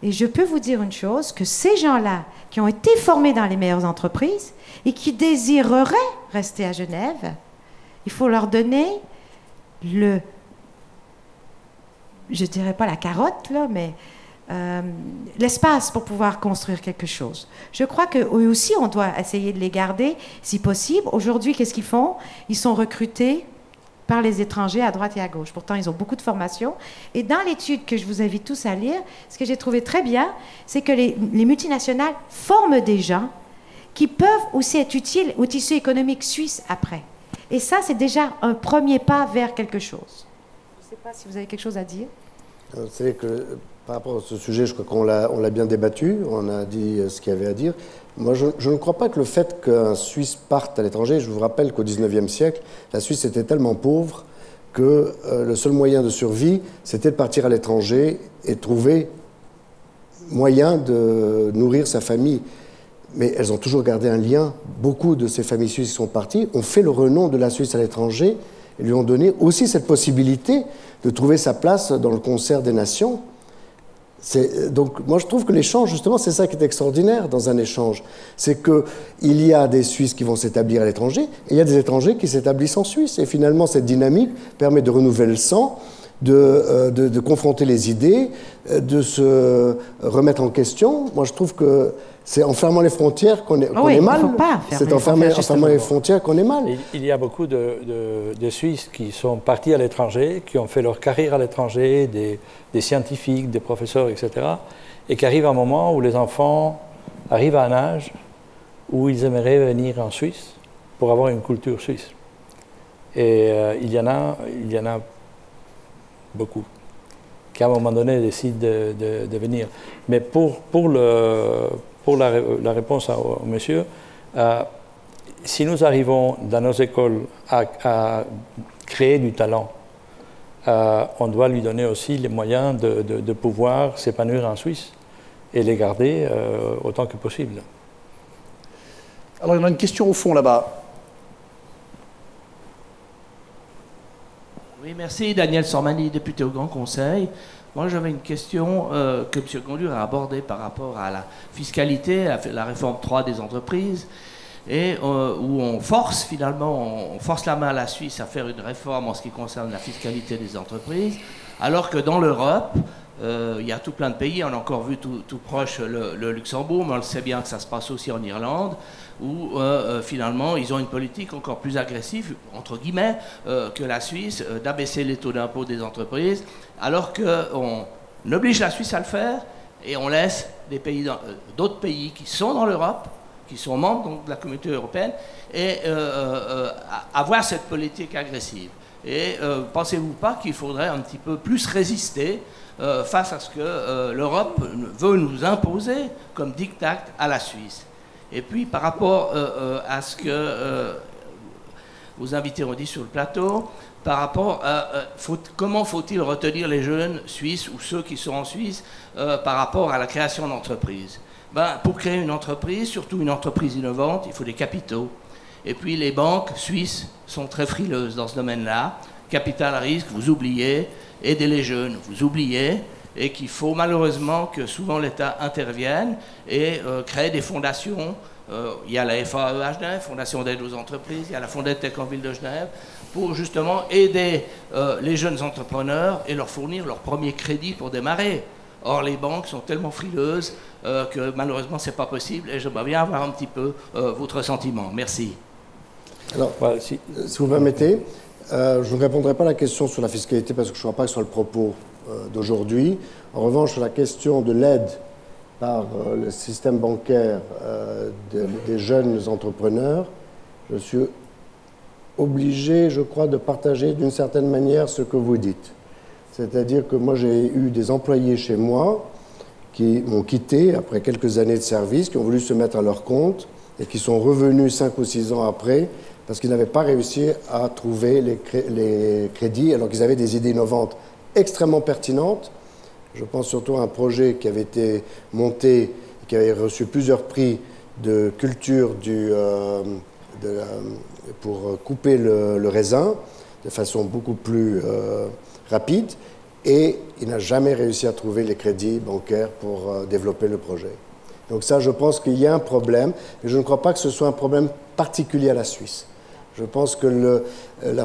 Et je peux vous dire une chose, que ces gens-là qui ont été formés dans les meilleures entreprises et qui désireraient rester à Genève, il faut leur donner je dirais pas la carotte, là, mais l'espace pour pouvoir construire quelque chose. Je crois qu'eux aussi, on doit essayer de les garder, si possible. Aujourd'hui, qu'est-ce qu'ils font? Ils sont recrutés par les étrangers à droite et à gauche. Pourtant, ils ont beaucoup de formation. Et dans l'étude que je vous invite tous à lire, ce que j'ai trouvé très bien, c'est que les multinationales forment des gens qui peuvent aussi être utiles au tissu économique suisse après. Et ça, c'est déjà un premier pas vers quelque chose. Je ne sais pas si vous avez quelque chose à dire. Vous savez que par rapport à ce sujet, je crois qu'on l'a bien débattu, on a dit ce qu'il y avait à dire. Moi, je ne crois pas que le fait qu'un Suisse parte à l'étranger, je vous rappelle qu'au XIXe siècle, la Suisse était tellement pauvre que le seul moyen de survie, c'était de partir à l'étranger et de trouver moyen de nourrir sa famille. Mais elles ont toujours gardé un lien. Beaucoup de ces familles suisses qui sont parties ont fait le renom de la Suisse à l'étranger et lui ont donné aussi cette possibilité de trouver sa place dans le concert des nations. Donc, moi, je trouve que l'échange, justement, c'est ça qui est extraordinaire dans un échange. C'est qu'il y a des Suisses qui vont s'établir à l'étranger et il y a des étrangers qui s'établissent en Suisse. Et finalement, cette dynamique permet de renouveler le sang, de confronter les idées, de se remettre en question. Moi, je trouve que c'est en fermant les frontières qu'on est mal. C'est en fermant les frontières qu'on est mal. Il y a beaucoup de Suisses qui sont partis à l'étranger, qui ont fait leur carrière à l'étranger, des scientifiques, des professeurs, etc. Et qui arrivent à un moment où les enfants arrivent à un âge où ils aimeraient venir en Suisse pour avoir une culture suisse. Et il y en a beaucoup qui, à un moment donné, décident de venir. Mais pour la réponse au monsieur, si nous arrivons dans nos écoles à créer du talent, on doit lui donner aussi les moyens de pouvoir s'épanouir en Suisse et les garder autant que possible. Alors, il y en a une question au fond là-bas. Oui, merci. Daniel Sormani, député au Grand Conseil. Moi, j'avais une question que M. Gondure a abordée par rapport à la fiscalité, la réforme 3 des entreprises, et où on force finalement, on force la main à la Suisse à faire une réforme en ce qui concerne la fiscalité des entreprises, alors que dans l'Europe, il y a tout plein de pays, on a encore vu tout proche le Luxembourg, mais on le sait bien que ça se passe aussi en Irlande, où finalement ils ont une politique encore plus agressive, entre guillemets, que la Suisse, d'abaisser les taux d'impôt des entreprises, alors qu'on oblige la Suisse à le faire et on laisse d'autres pays qui sont dans l'Europe, qui sont membres donc, de la Communauté européenne, et avoir cette politique agressive. Et pensez-vous pas qu'il faudrait un petit peu plus résister face à ce que l'Europe veut nous imposer comme diktat à la Suisse? Et puis par rapport à ce que vos invités ont dit sur le plateau, par rapport à comment faut-il retenir les jeunes Suisses ou ceux qui sont en Suisse par rapport à la création d'entreprises? Pour créer une entreprise, surtout une entreprise innovante, il faut des capitaux. Et puis les banques suisses sont très frileuses dans ce domaine-là. Capital à risque, vous oubliez. Aider les jeunes, vous oubliez. Et qu'il faut malheureusement que souvent l'État intervienne et crée des fondations. Il y a la FAE à Genève, Fondation d'aide aux entreprises, il y a la Fondetech en ville de Genève, pour justement aider les jeunes entrepreneurs et leur fournir leur premier crédit pour démarrer. Or, les banques sont tellement frileuses que malheureusement, ce n'est pas possible. Et j'aimerais bien avoir un petit peu votre sentiment. Merci. Alors, si vous permettez, je ne répondrai pas à la question sur la fiscalité parce que je ne crois pas que ce soit le propos d'aujourd'hui. En revanche, sur la question de l'aide par le système bancaire des jeunes entrepreneurs, je suis obligé, je crois, de partager d'une certaine manière ce que vous dites. C'est-à-dire que moi, j'ai eu des employés chez moi qui m'ont quitté après quelques années de service, qui ont voulu se mettre à leur compte et qui sont revenus 5 ou 6 ans après parce qu'ils n'avaient pas réussi à trouver les crédits alors qu'ils avaient des idées innovantes extrêmement pertinentes. Je pense surtout à un projet qui avait été monté, qui avait reçu plusieurs prix de culture pour couper le raisin. de façon beaucoup plus rapide, et il n'a jamais réussi à trouver les crédits bancaires pour développer le projet. Donc ça, je pense qu'il y a un problème, mais je ne crois pas que ce soit un problème particulier à la Suisse. Je pense que la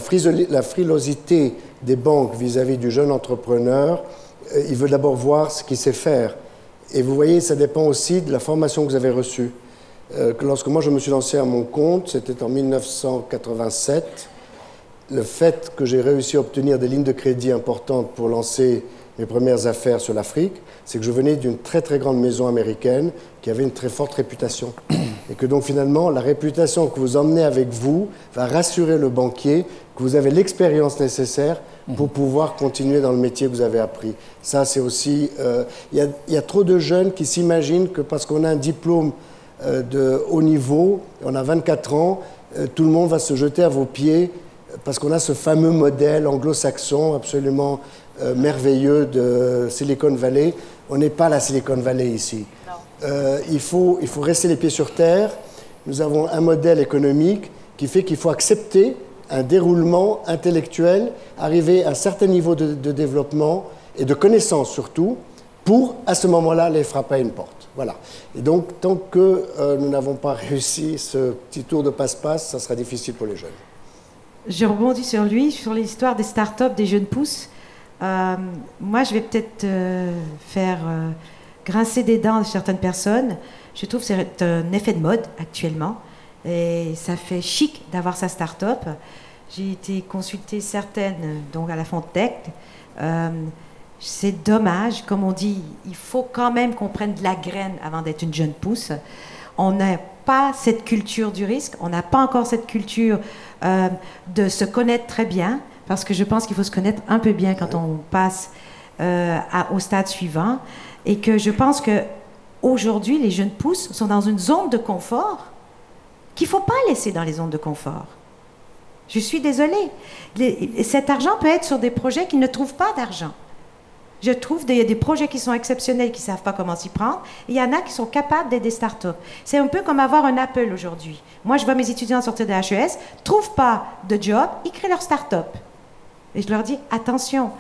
frilosité des banques vis-à-vis du jeune entrepreneur, il veut d'abord voir ce qu'il sait faire. Et vous voyez, ça dépend aussi de la formation que vous avez reçue. Lorsque moi je me suis lancé à mon compte, c'était en 1987, le fait que j'ai réussi à obtenir des lignes de crédit importantes pour lancer mes premières affaires sur l'Afrique, c'est que je venais d'une très très grande maison américaine qui avait une très forte réputation. Et que donc finalement, la réputation que vous emmenez avec vous va rassurer le banquier que vous avez l'expérience nécessaire pour pouvoir continuer dans le métier que vous avez appris. Ça, c'est aussi... Il y a trop de jeunes qui s'imaginent que parce qu'on a un diplôme de haut niveau, on a 24 ans, tout le monde va se jeter à vos pieds parce qu'on a ce fameux modèle anglo-saxon absolument merveilleux de Silicon Valley. On n'est pas la Silicon Valley ici. Il faut rester les pieds sur terre. Nous avons un modèle économique qui fait qu'il faut accepter un déroulement intellectuel, arriver à un certain niveau de développement et de connaissance surtout, pour, à ce moment-là, les frapper à une porte. Voilà. Et donc, tant que nous n'avons pas réussi ce petit tour de passe-passe, ça sera difficile pour les jeunes. Je rebondis sur lui, sur l'histoire des startups, des jeunes pousses. Moi, je vais peut-être faire grincer des dents de certaines personnes. Je trouve que c'est un effet de mode actuellement. Et ça fait chic d'avoir sa start-up. J'ai été consulter certaines, donc à la Fontech. C'est dommage, comme on dit, il faut quand même qu'on prenne de la graine avant d'être une jeune pousse. On n'a pas cette culture du risque, on n'a pas encore cette culture de se connaître très bien, parce que je pense qu'il faut se connaître un peu bien quand on passe au stade suivant. Et que je pense qu'aujourd'hui, les jeunes pousses sont dans une zone de confort qu'il ne faut pas laisser dans les zones de confort. Je suis désolée. Cet argent peut être sur des projets qui ne trouvent pas d'argent. Je trouve qu'il y a des projets qui sont exceptionnels, qui ne savent pas comment s'y prendre. Et il y en a qui sont capables d'être des start-up. C'est un peu comme avoir un Apple aujourd'hui. Moi, je vois mes étudiants sortir de HES, ne trouvent pas de job, ils créent leur start-up. Et je leur dis, attention,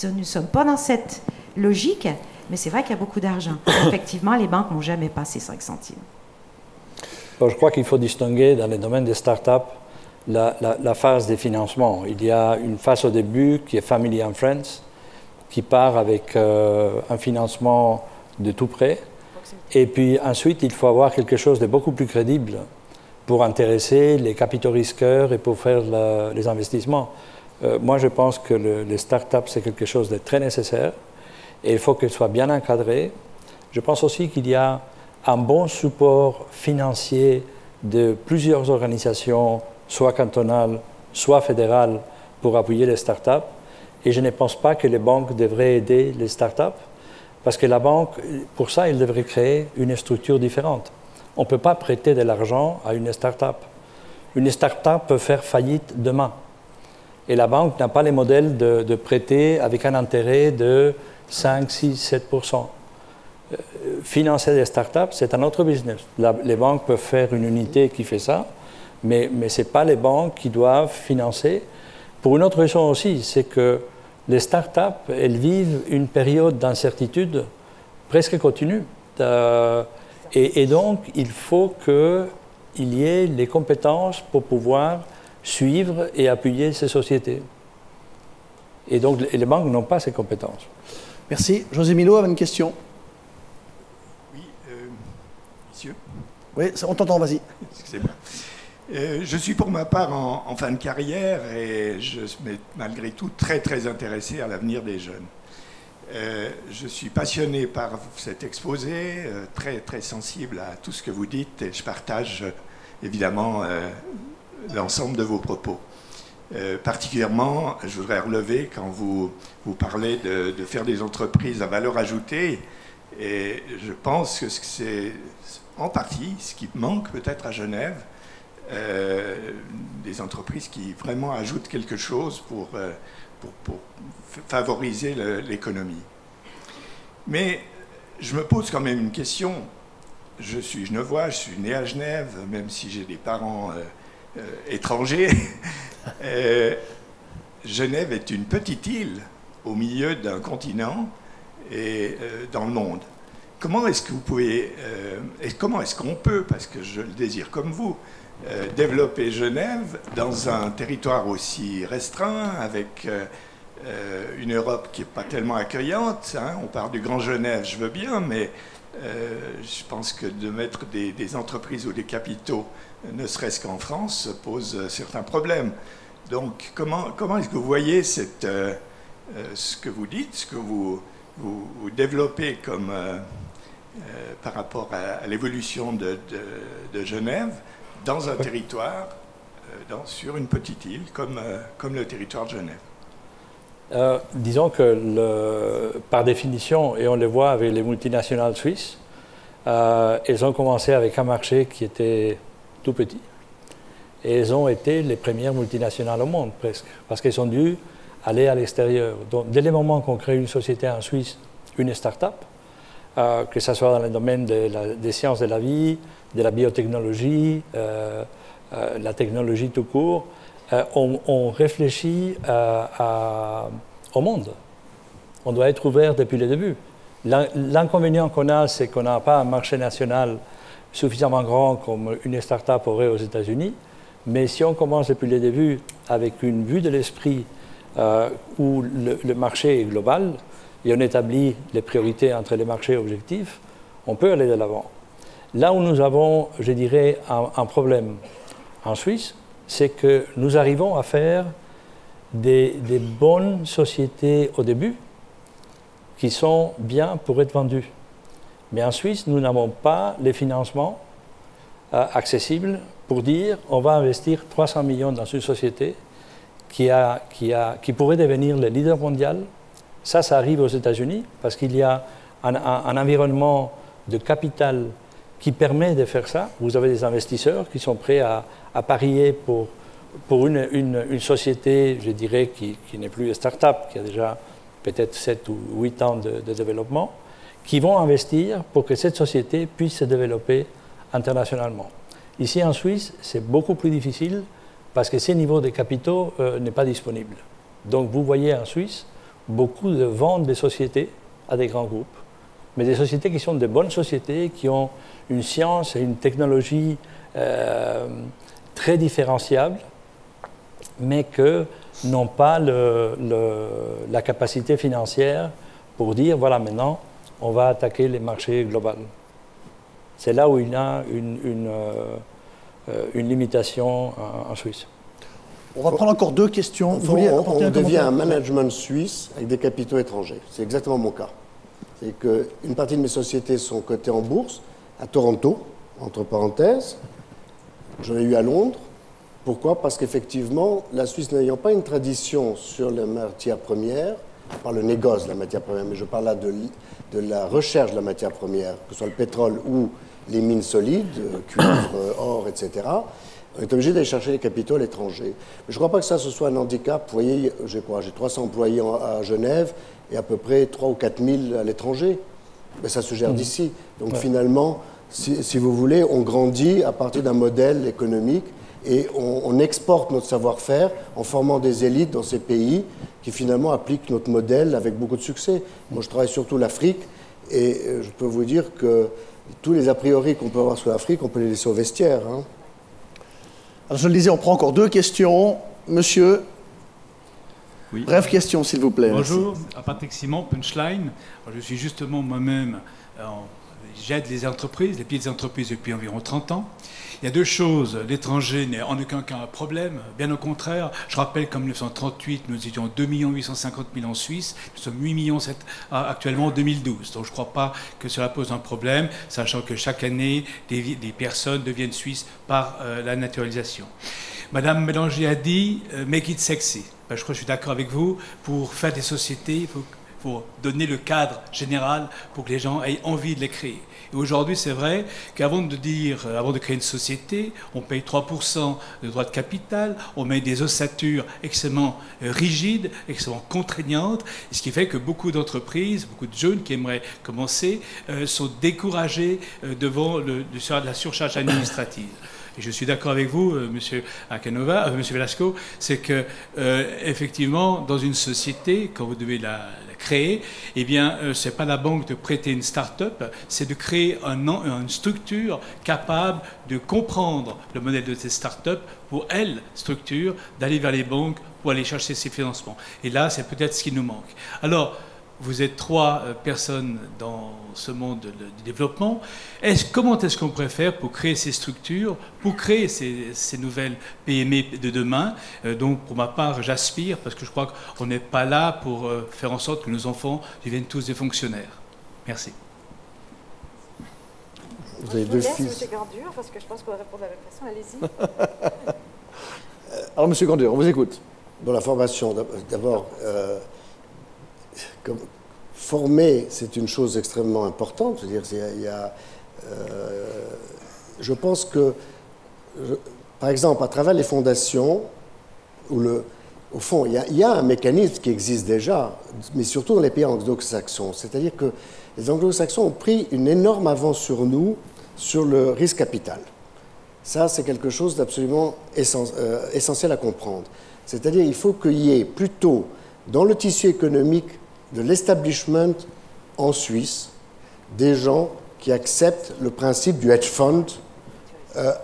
nous ne sommes pas dans cette logique, mais c'est vrai qu'il y a beaucoup d'argent. Effectivement, les banques n'ont jamais passé 5 centimes. Bon, je crois qu'il faut distinguer dans les domaines des startups la phase des financements. Il y a une phase au début qui est Family and Friends, qui part avec un financement de tout près. Et puis ensuite, il faut avoir quelque chose de beaucoup plus crédible pour intéresser les capitaux risqueurs et pour faire les investissements. Moi, je pense que les startups, c'est quelque chose de très nécessaire et il faut qu'elles soient bien encadrées. Je pense aussi qu'il y a un bon support financier de plusieurs organisations, soit cantonales, soit fédérales, pour appuyer les startups. Et je ne pense pas que les banques devraient aider les startups, parce que la banque, pour ça, elle devrait créer une structure différente. On ne peut pas prêter de l'argent à une startup. Une startup peut faire faillite demain. Et la banque n'a pas les modèles de prêter avec un intérêt de 5, 6, 7%. Financer des startups, c'est un autre business. Les banques peuvent faire une unité qui fait ça, mais ce n'est pas les banques qui doivent financer. Pour une autre raison aussi, c'est que les startups, elles vivent une période d'incertitude presque continue. Et donc, il faut qu'il y ait les compétences pour pouvoir suivre et appuyer ces sociétés. Et donc, les banques n'ont pas ces compétences. Merci. José Milo avait une question. Oui, monsieur. Oui, on t'entend, vas-y. Excusez-moi. Je suis pour ma part en fin de carrière et je suis malgré tout très très intéressé à l'avenir des jeunes. Je suis passionné par cet exposé, très très sensible à tout ce que vous dites et je partage évidemment l'ensemble de vos propos. Particulièrement, je voudrais relever quand vous parlez de faire des entreprises à valeur ajoutée et je pense que c'est en partie ce qui manque peut-être à Genève. Des entreprises qui vraiment ajoutent quelque chose pour favoriser l'économie. Mais je me pose quand même une question. Je suis genevois, je suis né à Genève, même si j'ai des parents étrangers. Genève est une petite île au milieu d'un continent et dans le monde. Comment est-ce que vous pouvez, et comment est-ce qu'on peut, parce que je le désire comme vous, développer Genève dans un territoire aussi restreint, avec une Europe qui n'est pas tellement accueillante, hein. On parle du Grand Genève, je veux bien, mais je pense que de mettre des entreprises ou des capitaux, ne serait-ce qu'en France, pose certains problèmes. Donc comment est-ce que vous voyez ce que vous dites, ce que vous développez comme, par rapport à l'évolution de Genève dans un territoire, sur une petite île comme le territoire de Genève? Disons que par définition, et on le voit avec les multinationales suisses, elles ont commencé avec un marché qui était tout petit. Et elles ont été les premières multinationales au monde, presque, parce qu'elles ont dû aller à l'extérieur. Donc, dès le moment qu'on crée une société en Suisse, une start-up, que ce soit dans le domaine des sciences de la vie, de la biotechnologie, la technologie tout court, on réfléchit au monde. On doit être ouvert depuis le début. L'inconvénient qu'on a, c'est qu'on n'a pas un marché national suffisamment grand comme une start-up aurait aux États-Unis. Mais si on commence depuis le début avec une vue de l'esprit où le marché est global et on établit les priorités entre les marchés objectifs, on peut aller de l'avant. Là où nous avons, je dirais, un problème en Suisse, c'est que nous arrivons à faire des bonnes sociétés au début qui sont bien pour être vendues. Mais en Suisse, nous n'avons pas les financements accessibles pour dire on va investir 300 millions dans une société qui pourrait devenir le leader mondial. Ça arrive aux États-Unis parce qu'il y a un environnement de capital qui permet de faire ça. Vous avez des investisseurs qui sont prêts à parier pour une société, je dirais, qui n'est plus une start-up, qui a déjà peut-être 7 ou 8 ans de développement, qui vont investir pour que cette société puisse se développer internationalement. Ici en Suisse, c'est beaucoup plus difficile parce que ces niveaux de capitaux n'est pas disponible. Donc vous voyez en Suisse beaucoup de ventes de sociétés à des grands groupes, mais des sociétés qui sont de bonnes sociétés, qui ont une science et une technologie très différenciables, mais que n'ont pas la capacité financière pour dire, voilà, maintenant, on va attaquer les marchés globaux. C'est là où il y a une limitation en Suisse. On va prendre encore 2 questions. On devient un management suisse avec des capitaux étrangers. C'est exactement mon cas. C'est qu'une partie de mes sociétés sont cotées en bourse, à Toronto, entre parenthèses. J'en ai eu à Londres. Pourquoi? Parce qu'effectivement, la Suisse n'ayant pas une tradition sur les matières premières, je parle de négoce de la matière première, mais je parle là de la recherche de la matière première, que ce soit le pétrole ou les mines solides, cuivre, or, etc., on est obligé d'aller chercher les capitaux à l'étranger. Mais je ne crois pas que ça ce soit un handicap. Vous voyez, j'ai 300 employés à Genève et à peu près 3 ou 4 000 à l'étranger. Mais ça se gère d'ici. Donc finalement, si vous voulez, on grandit à partir d'un modèle économique et on exporte notre savoir-faire en formant des élites dans ces pays qui finalement appliquent notre modèle avec beaucoup de succès. Moi, je travaille surtout l'Afrique et je peux vous dire que tous les a priori qu'on peut avoir sur l'Afrique, on peut les laisser au vestiaire. Hein. Alors, je le disais, on prend encore 2 questions. Monsieur, oui. Brève question, s'il vous plaît. Bonjour, Patrick Simon, Punchline. Je suis justement moi-même, j'aide les entreprises, les petites entreprises depuis environ 30 ans. Il y a 2 choses. L'étranger n'est en aucun cas un problème, bien au contraire. Je rappelle qu'en 1938, nous étions 2 850 000 en Suisse. Nous sommes 8 millions actuellement en 2012. Donc je ne crois pas que cela pose un problème, sachant que chaque année, des personnes deviennent suisses par la naturalisation. Madame Bélanger a dit « make it sexy ». Ben, je crois que je suis d'accord avec vous. Pour faire des sociétés, il faut donner le cadre général pour que les gens aient envie de les créer. Et aujourd'hui, c'est vrai qu'avant de créer une société, on paye 3% de droits de capital, on met des ossatures extrêmement rigides, extrêmement contraignantes, ce qui fait que beaucoup d'entreprises, beaucoup de jeunes qui aimeraient commencer, sont découragés devant la surcharge administrative. et je suis d'accord avec vous, Monsieur Akanova, Monsieur Velasco, c'est que effectivement, dans une société, quand vous devez la créer, eh bien, c'est pas la banque de prêter une start-up, c'est de créer une structure capable de comprendre le modèle de cette start-up pour elle, structure, d'aller vers les banques pour aller chercher ses financements. Et là, c'est peut-être ce qui nous manque. Alors, vous êtes 3 personnes dans ce monde du développement. Comment est-ce qu'on pourrait faire pour créer ces structures, pour créer ces nouvelles PME de demain? Donc, pour ma part, j'aspire, parce que je crois qu'on n'est pas là pour faire en sorte que nos enfants deviennent tous des fonctionnaires. Merci. Vous avez 2 fils. Monsieur Gandure, parce que je pense qu'on va répondre à la même façon. Allez-y. Alors, Monsieur Gandure, on vous écoute. Dans la formation, d'abord... former, c'est une chose extrêmement importante. Je veux dire, je pense que, par exemple, à travers les fondations, au fond, il y a un mécanisme qui existe déjà, mais surtout dans les pays anglo-saxons. C'est-à-dire que les anglo-saxons ont pris une énorme avance sur nous sur le risque capital. Ça, c'est quelque chose d'absolument essentiel à comprendre. C'est-à-dire qu'il faut qu'il y ait plutôt, dans le tissu économique de l'establishment en Suisse, des gens qui acceptent le principe du hedge fund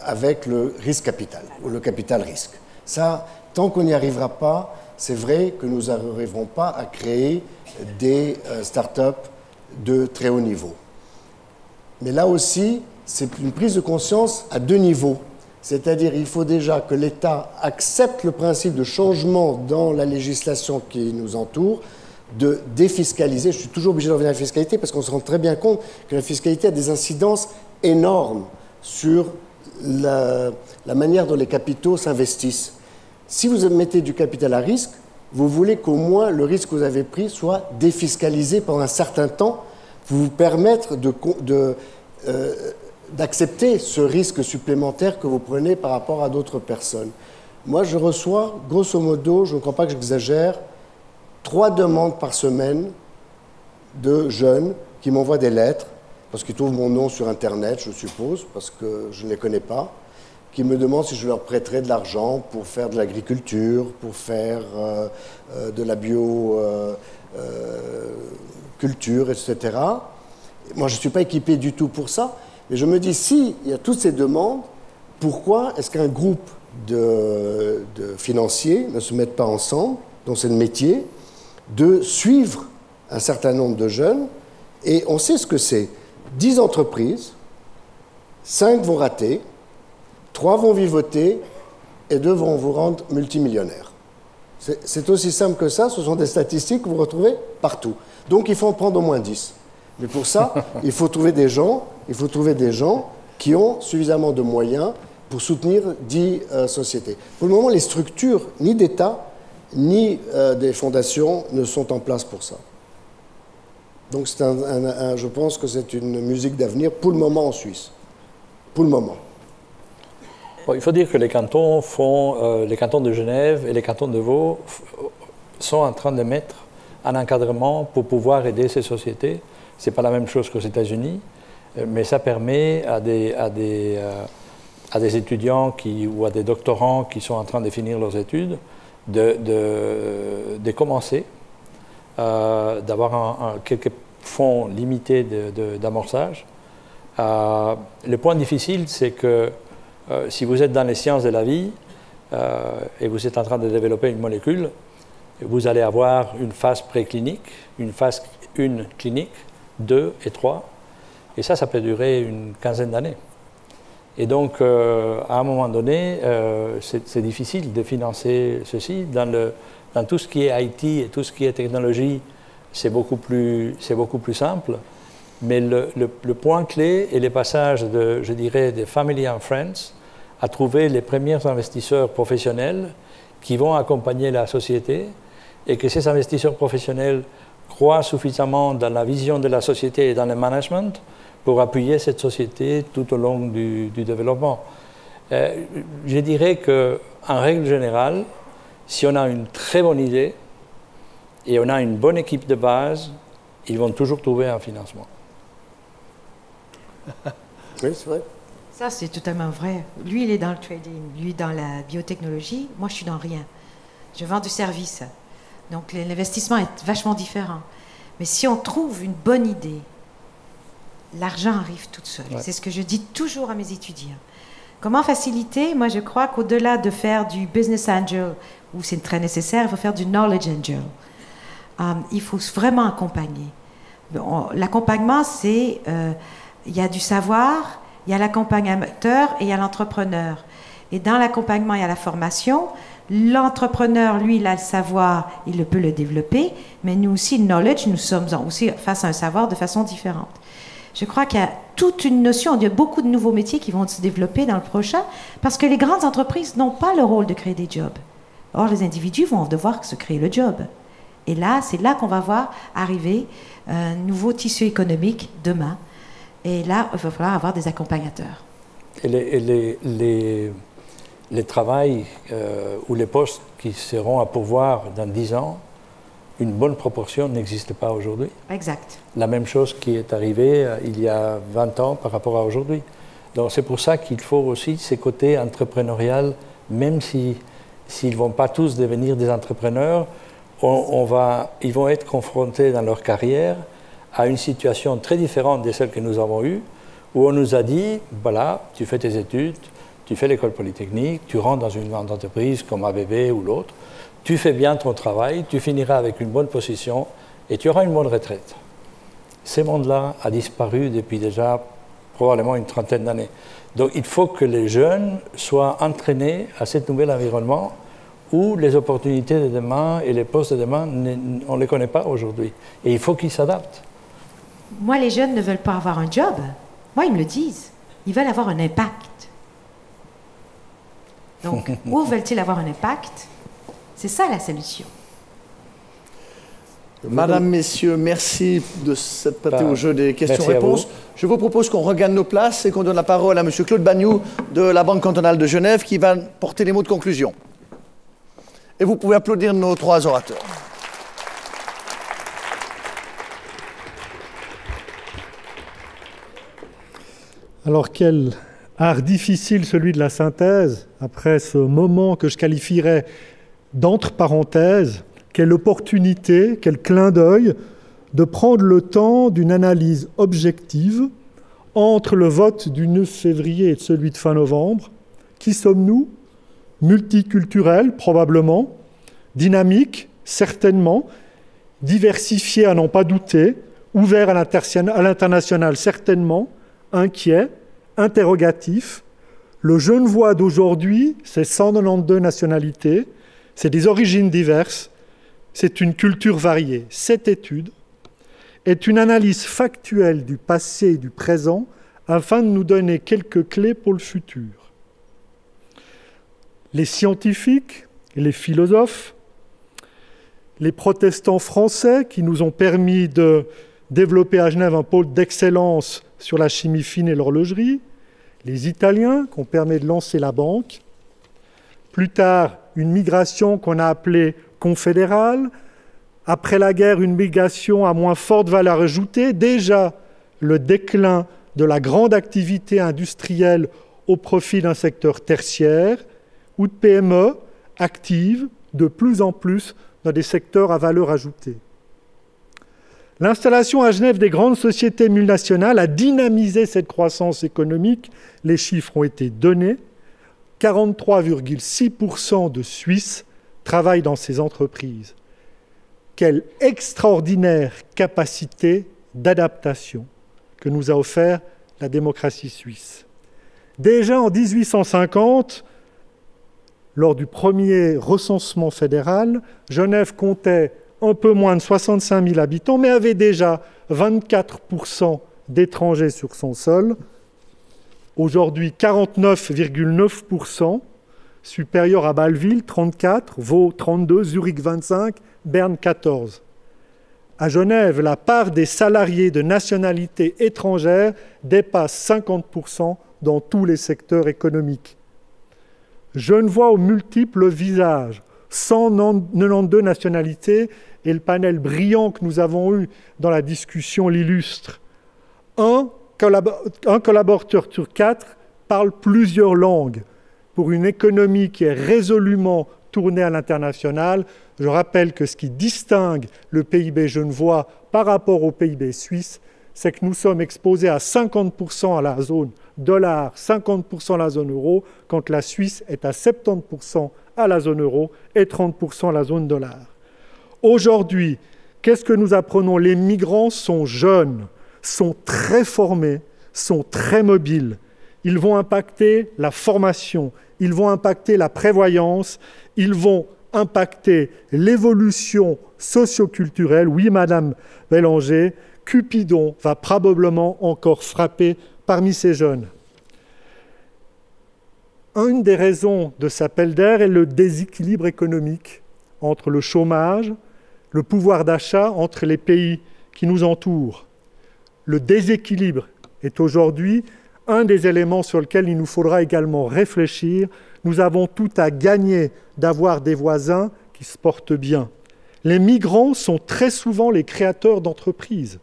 avec le risque capital, ou le capital risque. Ça, tant qu'on n'y arrivera pas, c'est vrai que nous n'arriverons pas à créer des start-up de très haut niveau. Mais là aussi, c'est une prise de conscience à 2 niveaux. C'est-à-dire qu'il faut déjà que l'État accepte le principe de changement dans la législation qui nous entoure, de défiscaliser. Je suis toujours obligé de revenir à la fiscalité parce qu'on se rend très bien compte que la fiscalité a des incidences énormes sur la manière dont les capitaux s'investissent. Si vous mettez du capital à risque, vous voulez qu'au moins le risque que vous avez pris soit défiscalisé pendant un certain temps pour vous permettre d'accepter ce risque supplémentaire que vous prenez par rapport à d'autres personnes. Moi, je reçois, grosso modo, je ne crois pas que j'exagère, 3 demandes par semaine de jeunes qui m'envoient des lettres, parce qu'ils trouvent mon nom sur Internet, je suppose, parce que je ne les connais pas, qui me demandent si je leur prêterais de l'argent pour faire de l'agriculture, pour faire de la bioculture, etc. Moi, je ne suis pas équipé du tout pour ça, mais je me dis, s'il y a toutes ces demandes, pourquoi est-ce qu'un groupe de financiers ne se mettent pas ensemble, dont c'est le métier, de suivre un certain nombre de jeunes, et on sait ce que c'est. 10 entreprises, 5 vont rater, 3 vont vivoter, et 2 vont vous rendre multimillionnaires. C'est aussi simple que ça, ce sont des statistiques que vous retrouvez partout. Donc il faut en prendre au moins 10. Mais pour ça, il faut trouver des gens qui ont suffisamment de moyens pour soutenir 10 sociétés. Pour le moment, les structures, ni d'État, ni des fondations ne sont en place pour ça. Donc je pense que c'est une musique d'avenir pour le moment en Suisse. Pour le moment. Bon, il faut dire que les cantons les cantons de Genève et les cantons de Vaud sont en train de mettre un encadrement pour pouvoir aider ces sociétés. Ce n'est pas la même chose qu'aux États-Unis, mais ça permet à des étudiants ou à des doctorants qui sont en train de finir leurs études de commencer, d'avoir quelques fonds limités d'amorçage. Le point difficile, c'est que si vous êtes dans les sciences de la vie et vous êtes en train de développer une molécule, vous allez avoir une phase préclinique, une phase 1 clinique, 2 et 3, et ça peut durer une quinzaine d'années. Et donc, à un moment donné, c'est difficile de financer ceci. Dans tout ce qui est IT et tout ce qui est technologie, c'est beaucoup plus simple. Mais le point clé est le passage je dirais, des family and friends à trouver les premiers investisseurs professionnels qui vont accompagner la société et que ces investisseurs professionnels croient suffisamment dans la vision de la société et dans le management pour appuyer cette société tout au long du développement. Je dirais qu'en règle générale, si on a une très bonne idée et on a une bonne équipe de base, ils vont toujours trouver un financement. Oui, c'est vrai. Ça, c'est totalement vrai. Lui, il est dans le trading, lui, dans la biotechnologie. Moi, je suis dans rien. Je vends du service. Donc, l'investissement est vachement différent. Mais si on trouve une bonne idée, l'argent arrive tout seul. Ouais. C'est ce que je dis toujours à mes étudiants. Comment faciliter? Moi, je crois qu'au-delà de faire du business angel, où c'est très nécessaire, il faut faire du knowledge angel. Il faut vraiment accompagner. L'accompagnement, c'est... il y a du savoir, il y a l'accompagnateur et il y a l'entrepreneur. Et dans l'accompagnement, il y a la formation. L'entrepreneur, lui, il a le savoir, il peut le développer, mais nous aussi, le knowledge, nous sommes aussi face à un savoir de façon différente. Je crois qu'il y a toute une notion, il y a beaucoup de nouveaux métiers qui vont se développer dans le prochain, parce que les grandes entreprises n'ont pas le rôle de créer des jobs. Or, les individus vont devoir se créer le job. Et là, c'est là qu'on va voir arriver un nouveau tissu économique demain. Et là, il va falloir avoir des accompagnateurs. Et les travails ou les postes qui seront à pourvoir dans 10 ans, une bonne proportion n'existe pas aujourd'hui. Exact. La même chose qui est arrivée il y a 20 ans par rapport à aujourd'hui. Donc c'est pour ça qu'il faut aussi ces côtés entrepreneurial, même s'ils ne vont pas tous devenir des entrepreneurs, ils vont être confrontés dans leur carrière à une situation très différente de celle que nous avons eue, où on nous a dit, voilà, tu fais tes études, tu fais l'école polytechnique, tu rentres dans une grande entreprise comme ABB ou l'autre, tu fais bien ton travail, tu finiras avec une bonne position et tu auras une bonne retraite. Ce monde-là a disparu depuis déjà probablement une trentaine d'années. Donc il faut que les jeunes soient entraînés à ce nouvel environnement où les opportunités de demain et les postes de demain, on ne les connaît pas aujourd'hui. Et il faut qu'ils s'adaptent. Moi, les jeunes ne veulent pas avoir un job. Moi, ils me le disent. Ils veulent avoir un impact. Donc, où veulent-ils avoir un impact? C'est ça la solution. Madame, messieurs, merci de s'être prêté au jeu des questions-réponses. Je vous propose qu'on regagne nos places et qu'on donne la parole à monsieur Claude Bagnoud de la Banque cantonale de Genève qui va porter les mots de conclusion. Et vous pouvez applaudir nos 3 orateurs. Alors, quel art difficile celui de la synthèse, après ce moment que je qualifierais d'entre parenthèses, quelle opportunité, quel clin d'œil de prendre le temps d'une analyse objective entre le vote du 9 février et celui de fin novembre. Qui sommes-nous? Multiculturels, probablement, dynamiques, certainement, diversifiés à n'en pas douter, ouverts à l'international, certainement, inquiets, interrogatifs. Le Genevois d'aujourd'hui, c'est 192 nationalités, c'est des origines diverses, c'est une culture variée. Cette étude est une analyse factuelle du passé et du présent afin de nous donner quelques clés pour le futur. Les scientifiques, les philosophes, les protestants français qui nous ont permis de développer à Genève un pôle d'excellence sur la chimie fine et l'horlogerie, les Italiens qui ont permis de lancer la banque, plus tard une migration qu'on a appelée confédérale, après la guerre une migration à moins forte valeur ajoutée, déjà le déclin de la grande activité industrielle au profit d'un secteur tertiaire, ou de PME actives de plus en plus dans des secteurs à valeur ajoutée. L'installation à Genève des grandes sociétés multinationales a dynamisé cette croissance économique. Les chiffres ont été donnés. 43,6% de Suisses travaillent dans ces entreprises. Quelle extraordinaire capacité d'adaptation que nous a offert la démocratie suisse. Déjà en 1850, lors du premier recensement fédéral, Genève comptait un peu moins de 65 000 habitants, mais avait déjà 24% d'étrangers sur son sol. Aujourd'hui, 49,9%, supérieur à Bâle-Ville, 34, Vaud, 32, Zurich, 25, Berne, 14. À Genève, la part des salariés de nationalité étrangère dépasse 50% dans tous les secteurs économiques. Genevois aux multiples visages, 192 nationalités, et le panel brillant que nous avons eu dans la discussion l'illustre. Un collaborateur sur 4 parle plusieurs langues, pour une économie qui est résolument tournée à l'international. Je rappelle que ce qui distingue le PIB genevois par rapport au PIB suisse, c'est que nous sommes exposés à 50% à la zone dollar, 50% à la zone euro, quand la Suisse est à 70% à la zone euro et 30% à la zone dollar. Aujourd'hui, qu'est-ce que nous apprenons? Les migrants sont jeunes, sont très formés, sont très mobiles. Ils vont impacter la formation, ils vont impacter la prévoyance, ils vont impacter l'évolution socio-culturelle. Oui, Madame Bélanger, Cupidon va probablement encore frapper parmi ces jeunes. Une des raisons de cet appel d'air est le déséquilibre économique entre le chômage, le pouvoir d'achat entre les pays qui nous entourent. Le déséquilibre est aujourd'hui un des éléments sur lesquels il nous faudra également réfléchir. Nous avons tout à gagner d'avoir des voisins qui se portent bien. Les migrants sont très souvent les créateurs d'entreprises.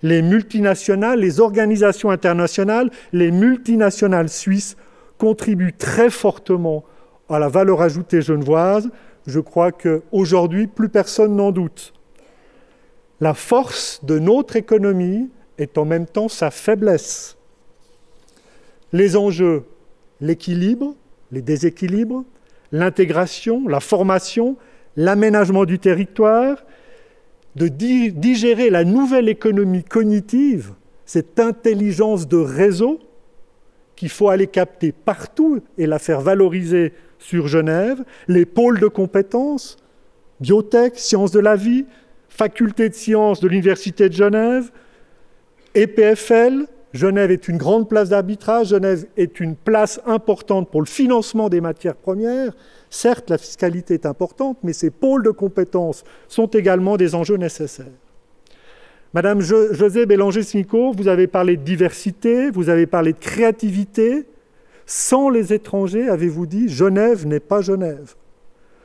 Les multinationales, les organisations internationales, les multinationales suisses contribuent très fortement à la valeur ajoutée genevoise. Je crois qu'aujourd'hui, plus personne n'en doute. La force de notre économie est en même temps sa faiblesse. Les enjeux, l'équilibre, les déséquilibres, l'intégration, la formation, l'aménagement du territoire, de digérer la nouvelle économie cognitive, cette intelligence de réseau qu'il faut aller capter partout et la faire valoriser sur Genève, les pôles de compétences, biotech, sciences de la vie, faculté de sciences de l'Université de Genève, EPFL. Genève est une grande place d'arbitrage, Genève est une place importante pour le financement des matières premières. Certes, la fiscalité est importante, mais ces pôles de compétences sont également des enjeux nécessaires. Madame José Bélanger-Simico, vous avez parlé de diversité, vous avez parlé de créativité. Sans les étrangers, avez-vous dit, Genève n'est pas Genève.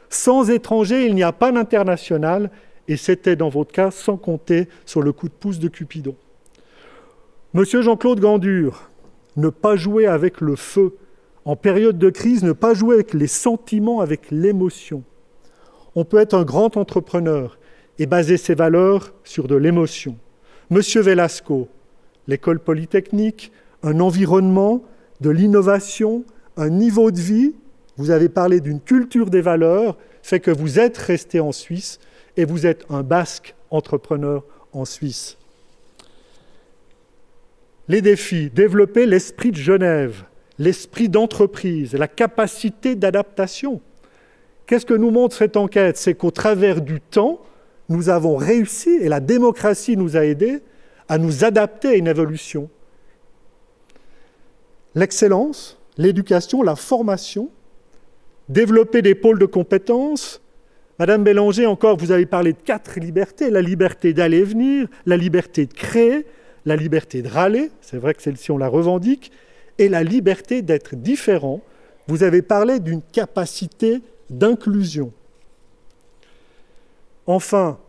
Sans étrangers, il n'y a pas d'international, et c'était dans votre cas sans compter sur le coup de pouce de Cupidon. Monsieur Jean-Claude Gandur, ne pas jouer avec le feu. En période de crise, ne pas jouer avec les sentiments, avec l'émotion. On peut être un grand entrepreneur et baser ses valeurs sur de l'émotion. Monsieur Velasco, l'école polytechnique, un environnement, de l'innovation, un niveau de vie, vous avez parlé d'une culture des valeurs, fait que vous êtes resté en Suisse et vous êtes un basque entrepreneur en Suisse. Les défis, développer l'esprit de Genève, l'esprit d'entreprise, la capacité d'adaptation. Qu'est-ce que nous montre cette enquête? C'est qu'au travers du temps, nous avons réussi, et la démocratie nous a aidés, à nous adapter à une évolution. L'excellence, l'éducation, la formation, développer des pôles de compétences. Madame Bélanger, encore, vous avez parlé de 4 libertés, la liberté d'aller et venir, la liberté de créer, la liberté de râler, c'est vrai que celle-ci on la revendique, et la liberté d'être différent. Vous avez parlé d'une capacité d'inclusion. Enfin,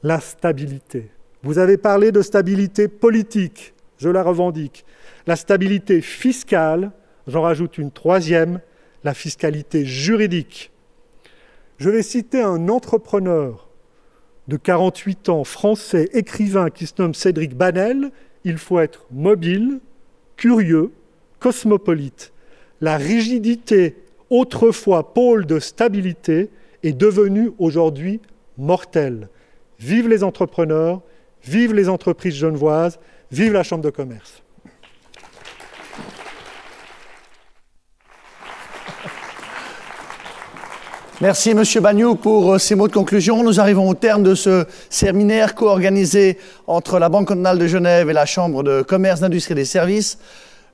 la stabilité. Vous avez parlé de stabilité politique, je la revendique. La stabilité fiscale, j'en rajoute une 3e, la fiscalité juridique. Je vais citer un entrepreneur de 48 ans, français, écrivain, qui se nomme Cédric Banel. Il faut être mobile, curieux, cosmopolite. La rigidité, autrefois pôle de stabilité, est devenue aujourd'hui mortelle. Vive les entrepreneurs, vive les entreprises genevoises, vive la Chambre de commerce. Merci M. Bagnoud pour ces mots de conclusion. Nous arrivons au terme de ce séminaire co-organisé entre la Banque cantonale de Genève et la Chambre de commerce, d'industrie et des services.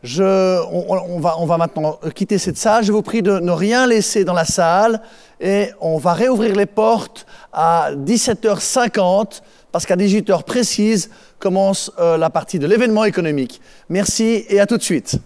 On va maintenant quitter cette salle. Je vous prie de ne rien laisser dans la salle et on va réouvrir les portes à 17h50 parce qu'à 18h précise commence la partie de l'événement économique. Merci et à tout de suite.